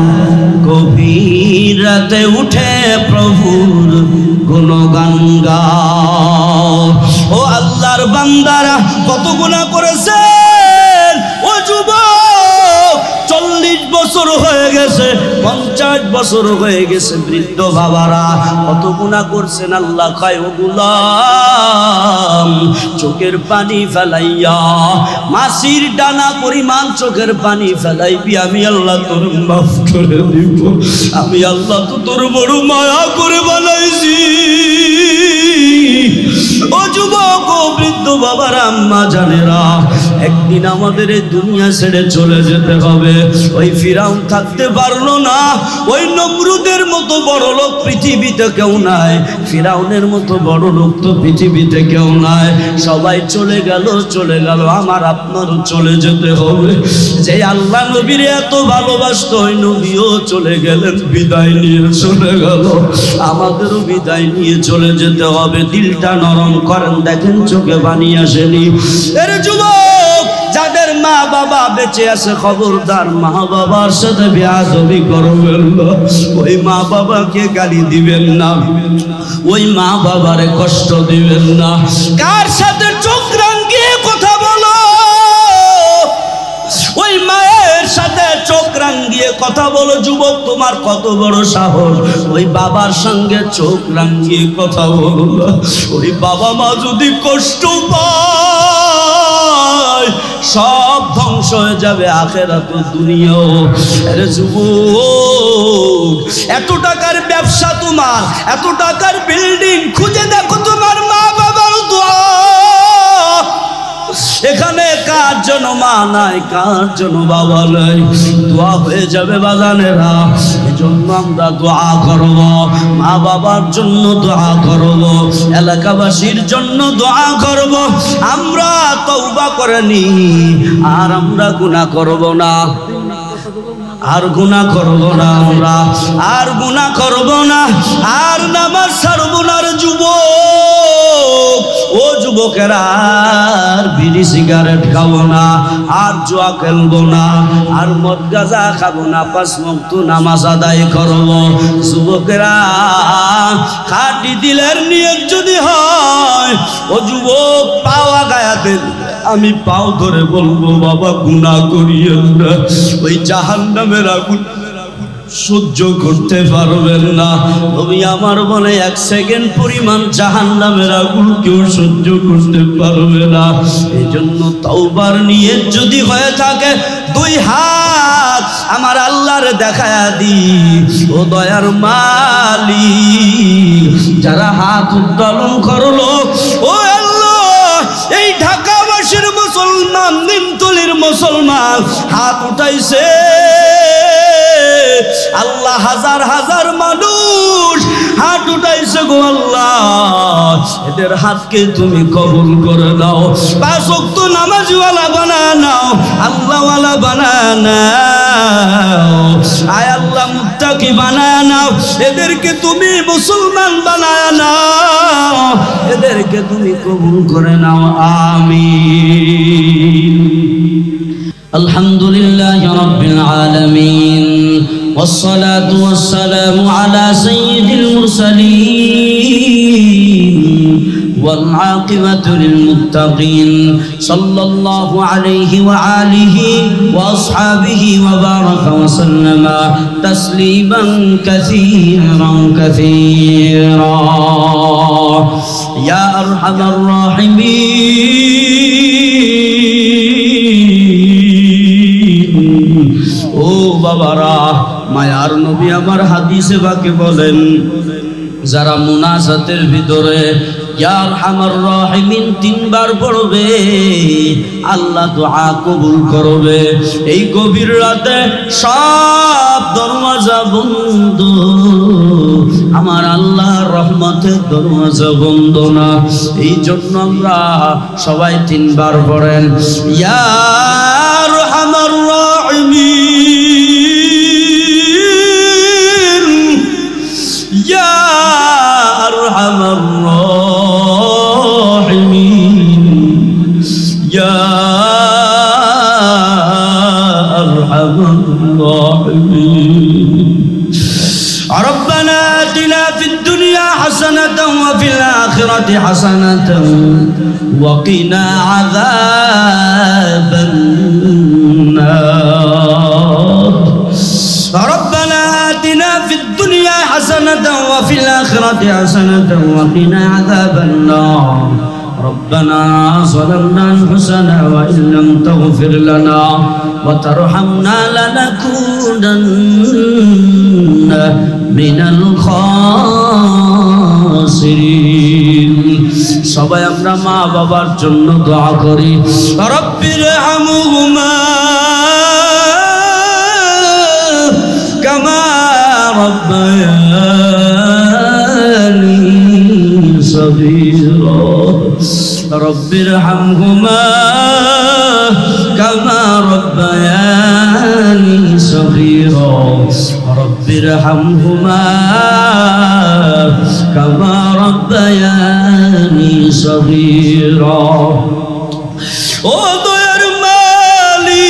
গভীর রাতে উঠে প্রভুর গুণগান গাও। ও আল্লাহর বান্দারা, কত গুনাহ করেছেন। ও যুবক, 40 বছর হয়ে গেছে, 50 বছর হয়ে গেছে, বৃদ্ধ বাবারা কত গুনাহ করছেন। আল্লাহ কয়, ও গোলাম চোখের পানি ফেলাইয়া, মাছির ডানা পরিমাণ চোখের পানি ফেলাইবি, আমি আল্লাহ তোর মাফ করে দিব। আমি আল্লাহ তো তোর বড় মায়া করে বানাইছি। ও যুবক, ও বৃদ্ধ বাবারা, আম্মা জানেরা, একদিন আমাদের এই দুনিয়া ছেড়ে চলে যেতে হবে। ওই ফিরাউন থাকতে পারলো না, ওই নমরুদের মতো বড় লোক পৃথিবীতে কেউ নাই, ফিরাউনের মতো বড় লোক তো পৃথিবীতে কেউ নাই। সবাই চলে গেল, চলে গেল, আমার আপনারও চলে যেতে হবে। যে আল্লাহ নবীর এত ভালোবাসতো, ওই নবীও চলে গেলেন, বিদায় নিয়ে চলে গেল। আমাদেরও বিদায় নিয়ে চলে যেতে হবে। দিলটা নরম করেন, দেখেন চোখে পানি আসেনি। এর যুবক, যাদের মা বাবা বেঁচে আছে, খবরদার মা বাবার সাথে বেয়াদবি করবেন না। ওই মা বাবাকে গালি দিবেন না, ওই মা বাবারে কষ্ট দিবেন না। কার সাথে চোখ রাঙিয়ে কথা বলো, ওই মায়ের সাথে চোখ রাঙিয়ে কথা বলো। যুবক, তোমার কত বড় সাহস, ওই বাবার সঙ্গে চোখ রাঙিয়ে কথা বলো না। ওই বাবা মা যদি কষ্ট পায়, সব ধ্বংস হয়ে যাবে, আখিরাত ও দুনিয়াও। আরে যুবক, এত টাকার ব্যবসা তোমার, এত টাকার বিল্ডিং, খুঁজে দেখো তোমার মা বাবার দোয়া। এখানে কার জন্য মা নাই, কার জন্য বাবা নাই, দোয়া হয়ে যাবে বাজানেরা। এজন্য আমরা দোয়া করব, মা বাবার জন্য দোয়া করব, এলাকাবাসীর জন্য দোয়া করব। আমরা তওবা করে নি, আর আমরা গুনাহ করব না। আর গুনাহ করব না আমরা, আর গুনাহ করব না, আর নামাজ ছাড়ব না রে যুবক। ও যুবকেরা, আর বিড়ি সিগারেট খাবো না, আর জুয়া খেলবো না, আর মদ গাঁজা খাবো না, 5 ওয়াক্ত নামাজ আদায় করব। যুবকেরা, খাঁটি দিলের নিয়ত যদি হয়, ও যুবক পাওয়া গায়াতে আমি পাও ধরে বলবো, বাবা গুনাহ করিয়েন না, ওই জাহান্নামের আগুন সহ্য করতে পারবেন না। তুমি আমার বলে 1 সেকেন্ড পরিমাণ জাহান্নামের আগুন কেউ সহ্য করতে পারবে না। এই জন্য তওবার নিয়ত যদি হয়ে থাকে, 2 হাত আমার আল্লাহর দেখায়া দি, ও দয়ার মালিক, যারা হাত উত্তোলন করলো, ও আল্লাহ, এই ঢাকাবাসীর মুসলমান, নিমতলির মুসলমান হাত উঠাইছে আল্লাহ, হাজার হাজার মানুষ হাত উঠাইছে গো আল্লাহ, এদের হাতকে তুমি কবুল করে নাও, 5 ওয়াক্ত নামাজওয়ালা বানায় নাও, আল্লাহওয়ালা বানায় নাও, আয় আল্লাহ মুত্তাকি বানায় নাও, এদেরকে তুমি মুসলমান বানায় নাও, এদেরকে তুমি কবুল করে নাও, আমিন। আলহামদুলিল্লাহি রাব্বিল আলামিন, والصلاة والسلام على سيد المرسلين والعاقبة للمتقين صلى الله عليه وآله وأصحابه وبارك وسلم تسليما كثيرا كثيرا يا أرحم الراحمين ও বাবারা, মায়ার নবী আমার হাদিসে বাকে বলেন, যারা মুনাজাতের ভিতরে ইয়া আরহামার রাহিমিন 3 বার পড়বে, আল্লাহ দুআ কবুল করবে। এই গভীর রাতে সব দরওয়াজা বন্ধ, আমার আল্লাহর রহমতের দরওয়াজা বন্ধ না। এই জন্য আমরা সবাই 3 বার পড়েন, ইয়া আরহামার রাহিমিন, ইয়া আরহামার রাহিমিন, ইয়া আরহামার রাহিমিন। ربنا آتنا في الدنيا حسنة وفي الآخرة حسنة وقنا عذاب النار. ربنا آتنا في الدنيا حسنة وفي الآخرة حسنة وقنا عذاب النار. ربنا ظلمنا أنفسنا وإن لم تغفر لنا وترحمنا لنكونن من الخاسرين. সবাই আমরা মা বাবার জন্য দোয়া করি, রব্বির হামহুমা কামা রব্বায়ানি সগীরা। রব্বির হামহুমা কামা রব্বায়ানি সগীরা। রব্বির হামহুমা কামা রব্বায়ানি সগীরা। ও দয়ার মালিক,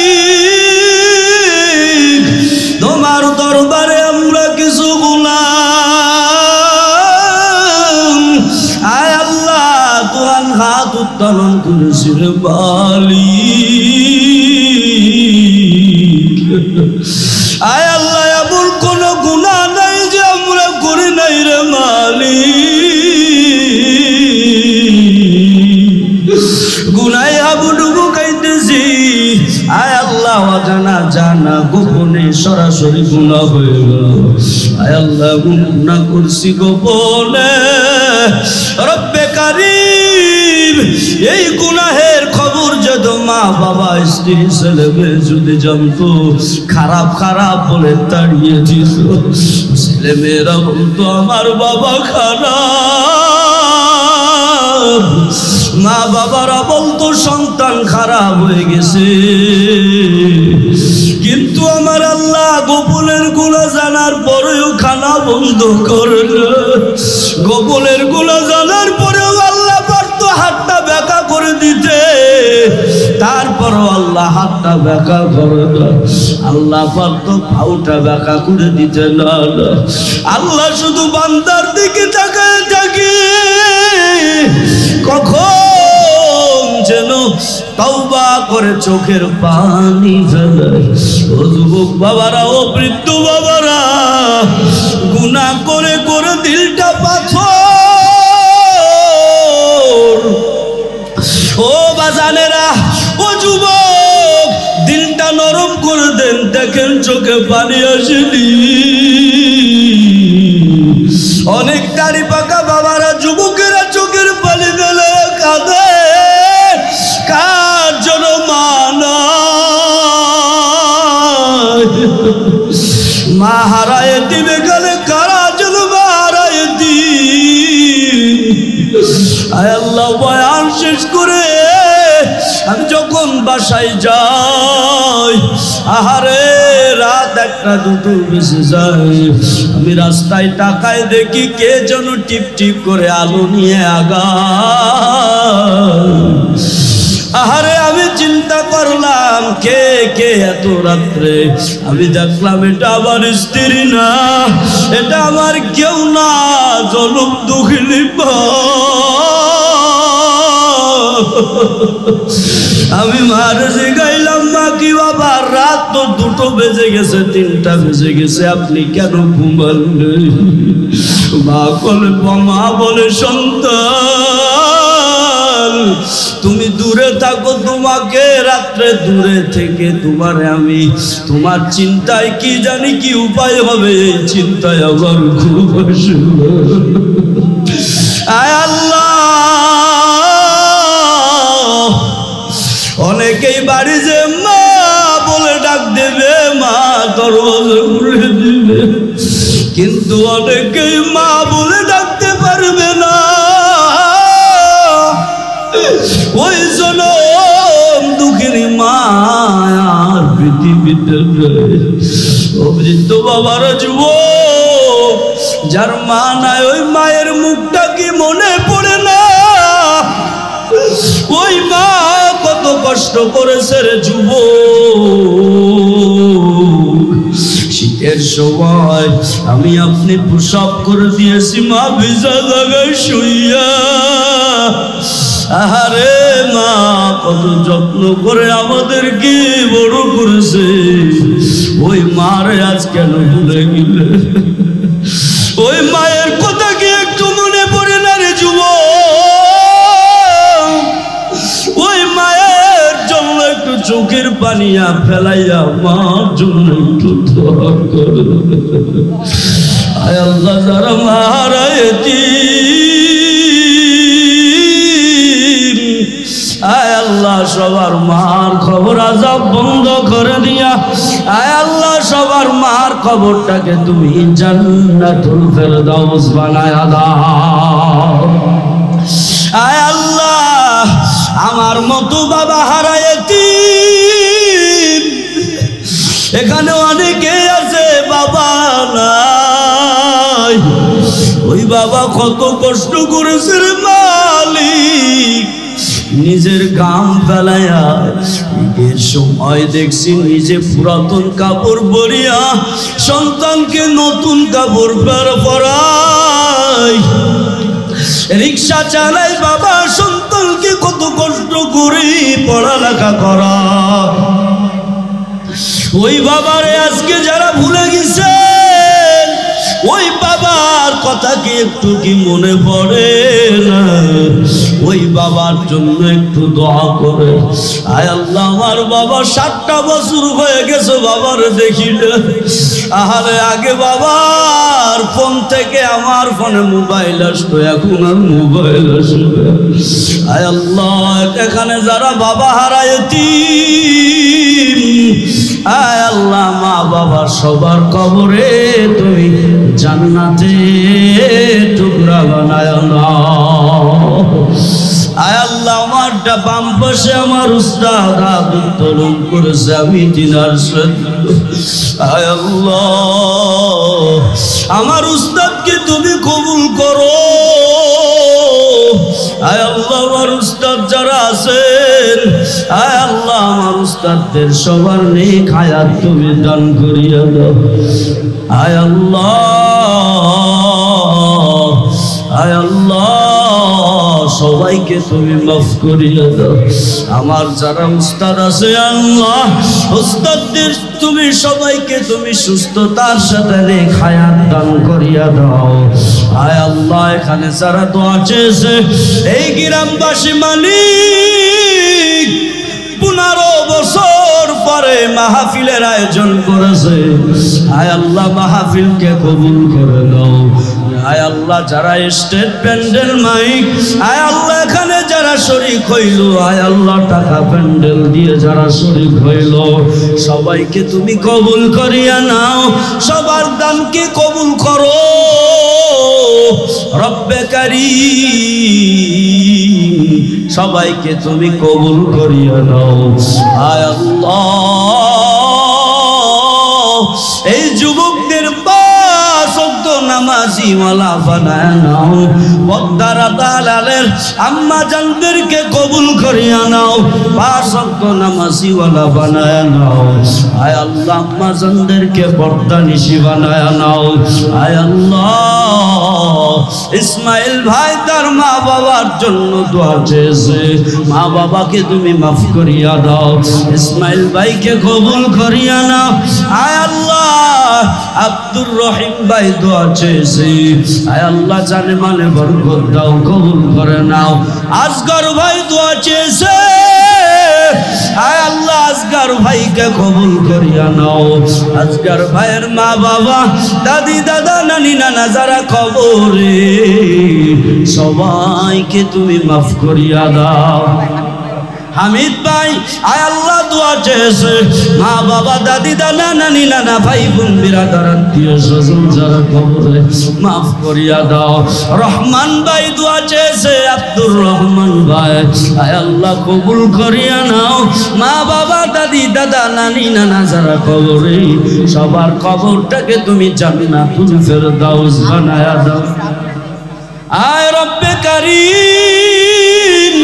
তোমার দরবারে আমরা কিছু গোলাম, আয় আল্লাহ তোমার হাত উত্তোলন করেছি রে মালিক। আয় আল্লাহ এমন কোন গুনাহ নাই যে আমরা করি নাই রে মালিক। গুনায় হাবুডুবু খাইতেছি, আয় আল্লাহ অজানা জানা গোপনে সরাসরি গুনাহ হয়ে গেল। আয় আল্লাহ গুনাহ করছি গোপনে, রব্বে কারীম এই গুনাহের খবর যদি মা বাবা স্ত্রী ছেলে মেয়ে যদি জানতো, খারাপ খারাপ বলে তাড়িয়ে দিত। ছেলে মেয়েরা বলতো আমার বাবা খারাপ, মা বাবারা বলতো সন্তান খারাপ হয়ে গেছে। কিন্তু আমার বন্ধ করে না। গোপনের গুলো জানার পরেও আল্লাহ পারতো হাতটা ব্যাকা করে দিতে, তারপরও আল্লাহ হাতটা ব্যাকা করে না। আল্লাহ পারতো পাউটা ব্যাকা করে দিতে না। আল্লাহ শুধু বান্দার দিকে তাকায় থাকে, কখন যেন তওবা করে চোখের পানি ফেলে। ও যুবক বাবারা, ও বৃদ্ধ বাবারা, গুনাহ করে করে দিলটা পাথর। ও বাজানেরা, ও যুবক, দিলটা নরম করে দেন, দেখেন চোখে পানি আসেনি। অনেক দাড়ি পাকা বাবারা, যুবকেরা চোখের পানি ফেলে কাঁদে, কার জন্য মানা মা হারায় দিবে গেলে কারা যেন মা হারায় দি। আয় আল্লাহ, বয়ান শেষ করে আমি যখন বাসায় যাই, আহারে রাত 1টা 2টো বেজে যায়, আমি রাস্তায় তাকায় দেখি কে যেন টিপ টিপ করে আলো নিয়ে আগায়। আহারে আমি চিন্তা করলাম কে কে এত রাত্রে। আমি দেখলাম এটা আমার স্ত্রী না, এটা আমার কেউ না, জনম দুঃখিনী। আমি মারে জিগাইলাম, মা কি বাবা, রাত তো 2টো বেজে গেছে, 3টা বেজে গেছে, আপনি কেন ঘুমালেন? মা বলে, সন্তান তুমি দূরে থাকো, তোমাকে রাত্রে দূরে থেকে তোমারে আমি তোমার চিন্তায় কি জানি কি উপায় হবে, এই চিন্তায় আমার ঘুম আসে না। আয় আল্লাহ, অনেকেই বাড়ি যে মা বলে ডাক দেবে, মা দরজা খুলে দিবে, কিন্তু অনেকেই মা বলে ডাকতে পারবে না। ওই জনম দুঃখিনী মা আর পৃথিবীতে নেই। ও বৃদ্ধ বাবার, যুবক যার মা নাই, ওই মায়ের মুখটা কি মনে পড়ে না? ওই মা কত কষ্ট করেছে রে যুবক। শীতের সময় আমি আপনি প্রসব করে দিয়েছি, মা ভিজা জায়গায় শুইয়া। আহারে মা কত যত্ন করে আমাদেরকে বড় করেছে, ওই মারে আজ কেন ভুলে গেলে? ওই মায়ের কথা কি একটু মনে পড়ে না রে যুবক? ওই মায়ের জন্য একটু চোখের পানিয়া ফেলাইয়া মার জন্য একটু দোয়া করে। আয় আল্লাহ, যারা মারায়তি, আয় আল্লাহ সবার মার খবর আজাব বন্ধ করে দিয়া, আয় আল্লাহ সবার মার খবরটাকে তুমি জান্নাতুল ফেরদাউস বানায়া দাও। আয় আল্লাহ, আমার মতো বাবা হারায়তি এখানে অনেকে আছে, বাবা নাই। ওই বাবা কত কষ্ট করেছে রে মালিক, নিজের গাম ফেলাইয়া ঈদের সময় দেখছি নিজে পুরাতন কাপড় পরিয়া সন্তানকে নতুন কাপড় পরায়, রিক্সা চালাই বাবা সন্তানকে কত কষ্ট করে পড়ালেখা করা। ওই বাবারে আজকে যারা ভুলে গেছে, ওই বাবার কথা কি একটু কি মনে পড়ে না? ওই বাবার জন্য একটু দোয়া করে। আয় আল্লাহ, আমার বাবা 60টা বছর হয়ে গেছে, বাবার দেখি না। আহারে আগে বাবার ফোন থেকে আমার ফোনে মোবাইল আসতো, এখন আর মোবাইল আসে না। আয় আল্লাহ, এখানে যারা বাবা হারায়তি, আয় আল্লাহ মা বাবা সবার কবরে তুমি জান্নাতে টুকরা বানায় নাও। আয় আল্লাহ আমারটা বাম পাশে আমার উস্তাদ হাত উত্তোলন করেছে, আমি তিনার সাথে আয় আল্লাহ আমার উস্তাদকে তুমি কবুল করো। আয় আল্লাহ আমার উস্তাদ যারা আছেন, আয় আল্লাহ আমার উস্তাদদের সবার নেক হায়াত তুমি দান করিয়া দাও। আয় আল্লাহ, আয় আল্লাহ সবাইকে তুমি মাফ করিয়া দাও। আমার যারা উস্তাদ আছে আল্লাহ উস্তাদদের তুমি সবাইকে তুমি সুস্থতার সাথে নেক হায়াত দান করিয়া দাও। আয় আল্লাহ এখানে যারা দোয়া চেয়েছে এই গ্রামবাসী মালিক 15 বছর পরে মাহফিলের আয়োজন করেছে, আয় আল্লাহ মাহফিলকে কবুল করে দাও। আয় আল্লাহ যারা স্টেজ প্যান্ডেল মাইক, আয় আল্লাহ এখানে যারা শরীক হইল, আয় আল্লাহ টাকা প্যান্ডেল দিয়ে যারা শরীক হইল সবাইকে তুমি কবুল করিয়া নাও, সবার দানকে কবুল করো রব্বে কারীম, সবাইকে তুমি কবুল করিয়া নাও। আয় আল্লাহ এই যুবকদের নামাজি ওয়ালা বানায় নাও, পদ্মার আদালালের আম্মা জানদেরকে কবুল করিয়া নাও, 5 ওয়াক্ত নামাজি ওয়ালা বানায় নাও। আয় আল্লাহ আম্মা জানদেরকে পর্দা নিশি বানায় নাও। আয় আল্লাহ ইসমাইল ভাই তার মা বাবার জন্য দোয়া চেয়েছে, মা বাবাকে তুমি মাফ করিয়া দাও, ইসমাইল ভাইকে কবুল করিয়া নাও। আয় আল্লাহ আব্দুর রহিম ভাই দোয়া চেয়েছে, আয় আল্লাহ জানে মানে বরকত দাও, কবুল করে নাও। আসগর ভাই দোয়া চেয়েছে, আয় আল্লাহ আসগর ভাইকে কবুল করিয়া নাও। আসগর ভাইয়ের মা বাবা দাদি দাদা নানি নানা যারা কবরে সবাইকে তুমি মাফ করিয়া দাও। হামিদ ভাই আয় আল্লাহ দোয়া চেয়েছে, মা বাবা দাদি দাদা নানি নানা ভাই বোন বিরাদার আত্মীয় স্বজন যারা কবরে মাফ করিয়া দাও। রহমান ভাই দোয়া চেয়েছে, আব্দুর রহমান ভাই আয় আল্লাহ কবুল করিয়া নাও, মা বাবা দাদি দাদা নানি নানা যারা কবরে সবার কবরটাকে তুমি জান্নাতুল ফেরদাউস বানায়া দাও। আয় রব্বে কারীম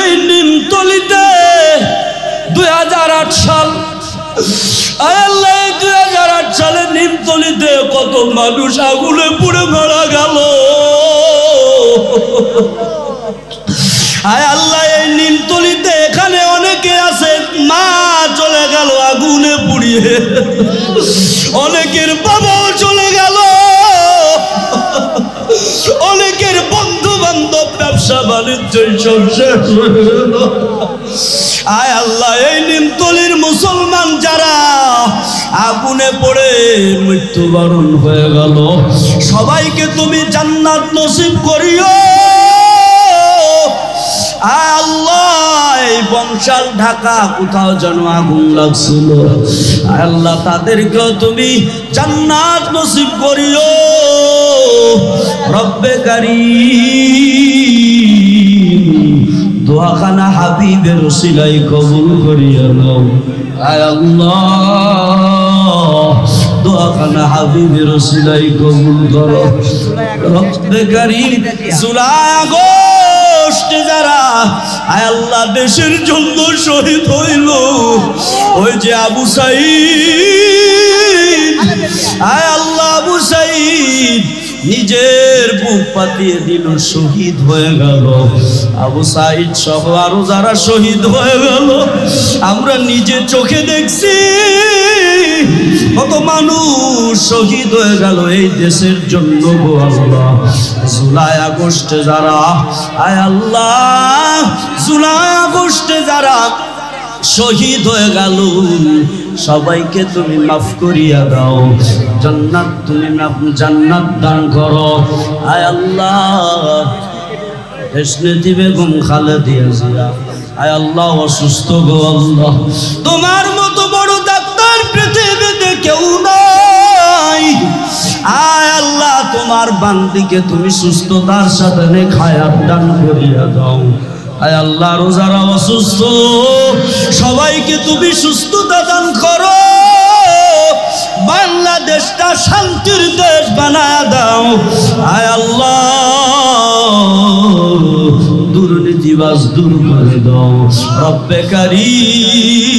এই নিমতলিতে 2008 সাল, আল্লাহ 2008 সালে নিমতলিতে কত মানুষ আগুনে পুড়ে মারা গেল। আয় আল্লাহ এই নিমতলিতে এখানে অনেকে আছে মা চলে গেল আগুনে পুড়িয়ে, অনেকের বাবাও চলে গেল, অনেকের বন্ধু বান্ধব ব্যবসা বাণিজ্য সব শেষ হয়ে গেল। আয় আল্লাহ এই নিমতলির মুসলমান যারা আগুনে পড়ে মৃত্যুবরণ হয়ে গেল সবাইকে তুমি জান্নাত নসিব করিও। আয় আল্লাহ এই বংশাল ঢাকা কোথাও যেন আগুন লাগছিল, আয় আল্লাহ তাদেরকেও তুমি জান্নাত নসিব করিও রব্বে কারীম। দোয়াখানা হাবিবের ওসিলাই কবুল করিয়া নাও। আয় আল্লাহ দোয়াখানা হাবিবের ওসিলাই কবুল করো রব্বে কারীম। জুলাই আগস্ট যারা আয় আল্লাহ দেশের জন্য শহীদ হইল, ওই যে আবু সাঈদ, আয় আল্লাহ আবু সাঈদ নিজের বুক পাতিয়ে দিল, শহীদ হয়ে গেল। আবু সাঈদ সহ আরো যারা শহীদ হয়ে গেল আমরা নিজে চোখে দেখছি, কত মানুষ শহীদ হয়ে গেল এই দেশের জন্য গো আল্লাহ। জুলাই আগস্টে যারা আয় আল্লাহ জুলাই আগস্টে যারা শহীদ হয়ে গেল সবাইকে তুমি মাফ করিয়া দাও, জান্নাত তুমি জান্নাত দান করো। আয় আল্লাহ দেশনেত্রী বেগম খালেদা জিয়া আয় আল্লাহ অসুস্থ গো আল্লাহ, তোমার মতো বড় ডাক্তার পৃথিবীতে কেউ নাই। আয় আল্লাহ তোমার বান্দিকে তুমি সুস্থতার সাথে খায়াত দান করিয়া দাও। আয় আল্লাহ, রোজারা অসুস্থ সবাইকে তুমি সুস্থতা দান করো। বাংলাদেশটা শান্তির দেশ বানায়া দাও। আয় আল্লাহ, দুর্নীতিবাজ দূর করে দাও রব্বে কারীম।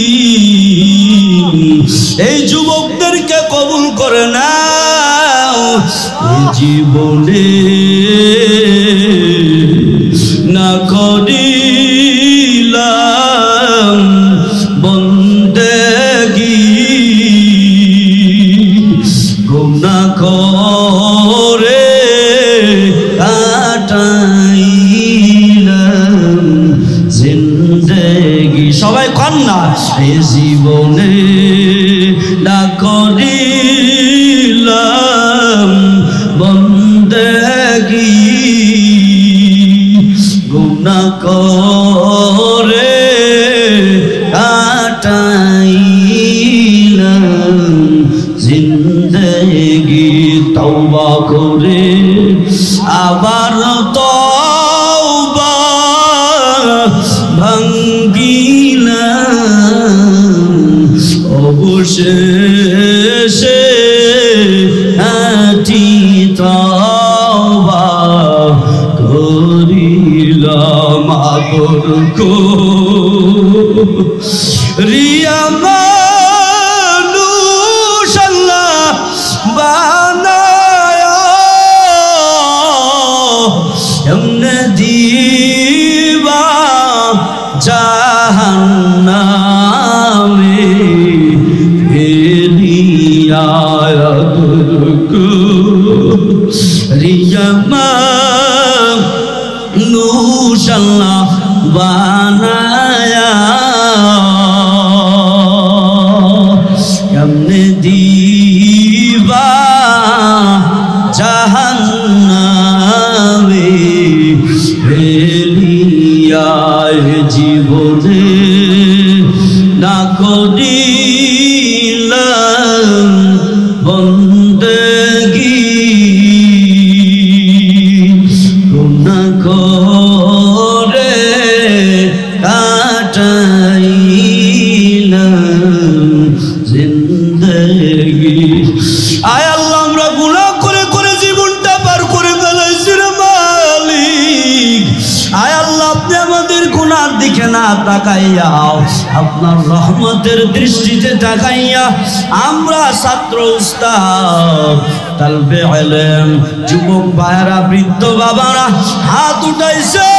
এই যুবকদেরকে কবুল করে নাও। এই জীবনে না করিলাম বন্দেগী, গুনাহ করে কাটাইলাম জিন্দেগি। সবাই কন্যা এই জীবনে না করিলাম বন্দেগী, গুনাহ করে কাটাইলাম জিন্দেগি। তওবা করে আবার তওবা ভাঙ্গিলাম, অবশেষে আটি তওবা করিলাম। আদর রিয়া মানুষ আল্লাহ বানায়া, এমনে দিবা জাহান্নামে ফেলিয়া। আদর রিয়া মানুষ আল্লাহ বানায়া, কেমনে দিবা জাহান্নামে ফেলিয়া। জীবনে না করিলাম বন্দেগী, গুনাহ করে কাটাইলাম জিন্দেগি। আয় আল্লাহ, আমরা গুনাহ করে করে জীবনটা পার করে ফেলাইছি রে মালিক। আয় আল্লাহ, আপনি আমাদের গুনার দিকে না তাকাইয়া আপনার রহমতের দৃষ্টিতে তাকাইয়া আমরা ছাত্র উস্তাদ তালবে ইলম যুবক ভাইরা বৃদ্ধ বাবারা হাত উঠাইছে।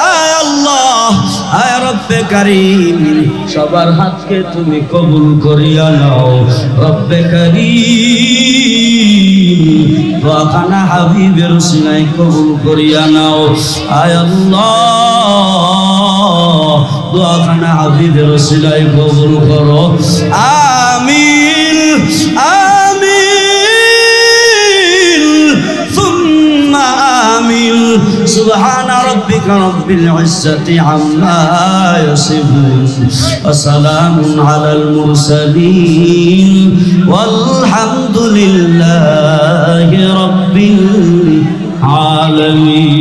আয় আল্লাহ, আয় রব্বে কারীম, সবার হাতকে তুমি কবুল করিয়া নাও রব্বে কারীম। দোয়াখানা হাবিবের সিনাই কবুল করিয়া নাও। আয় আল্লাহ, দোয়াখানা হাবিবের সিনাই কবুল করো। আমিন আমিন সুম্মা আমিন। সুবহান রাব্বিকা রাব্বিল ইজ্জাতি আম্মা ইয়াসিফুন ওয়া সালামুন আলাল মুরসালিন ওয়ালহামদুলিল্লাহি রাব্বিল আলামিন।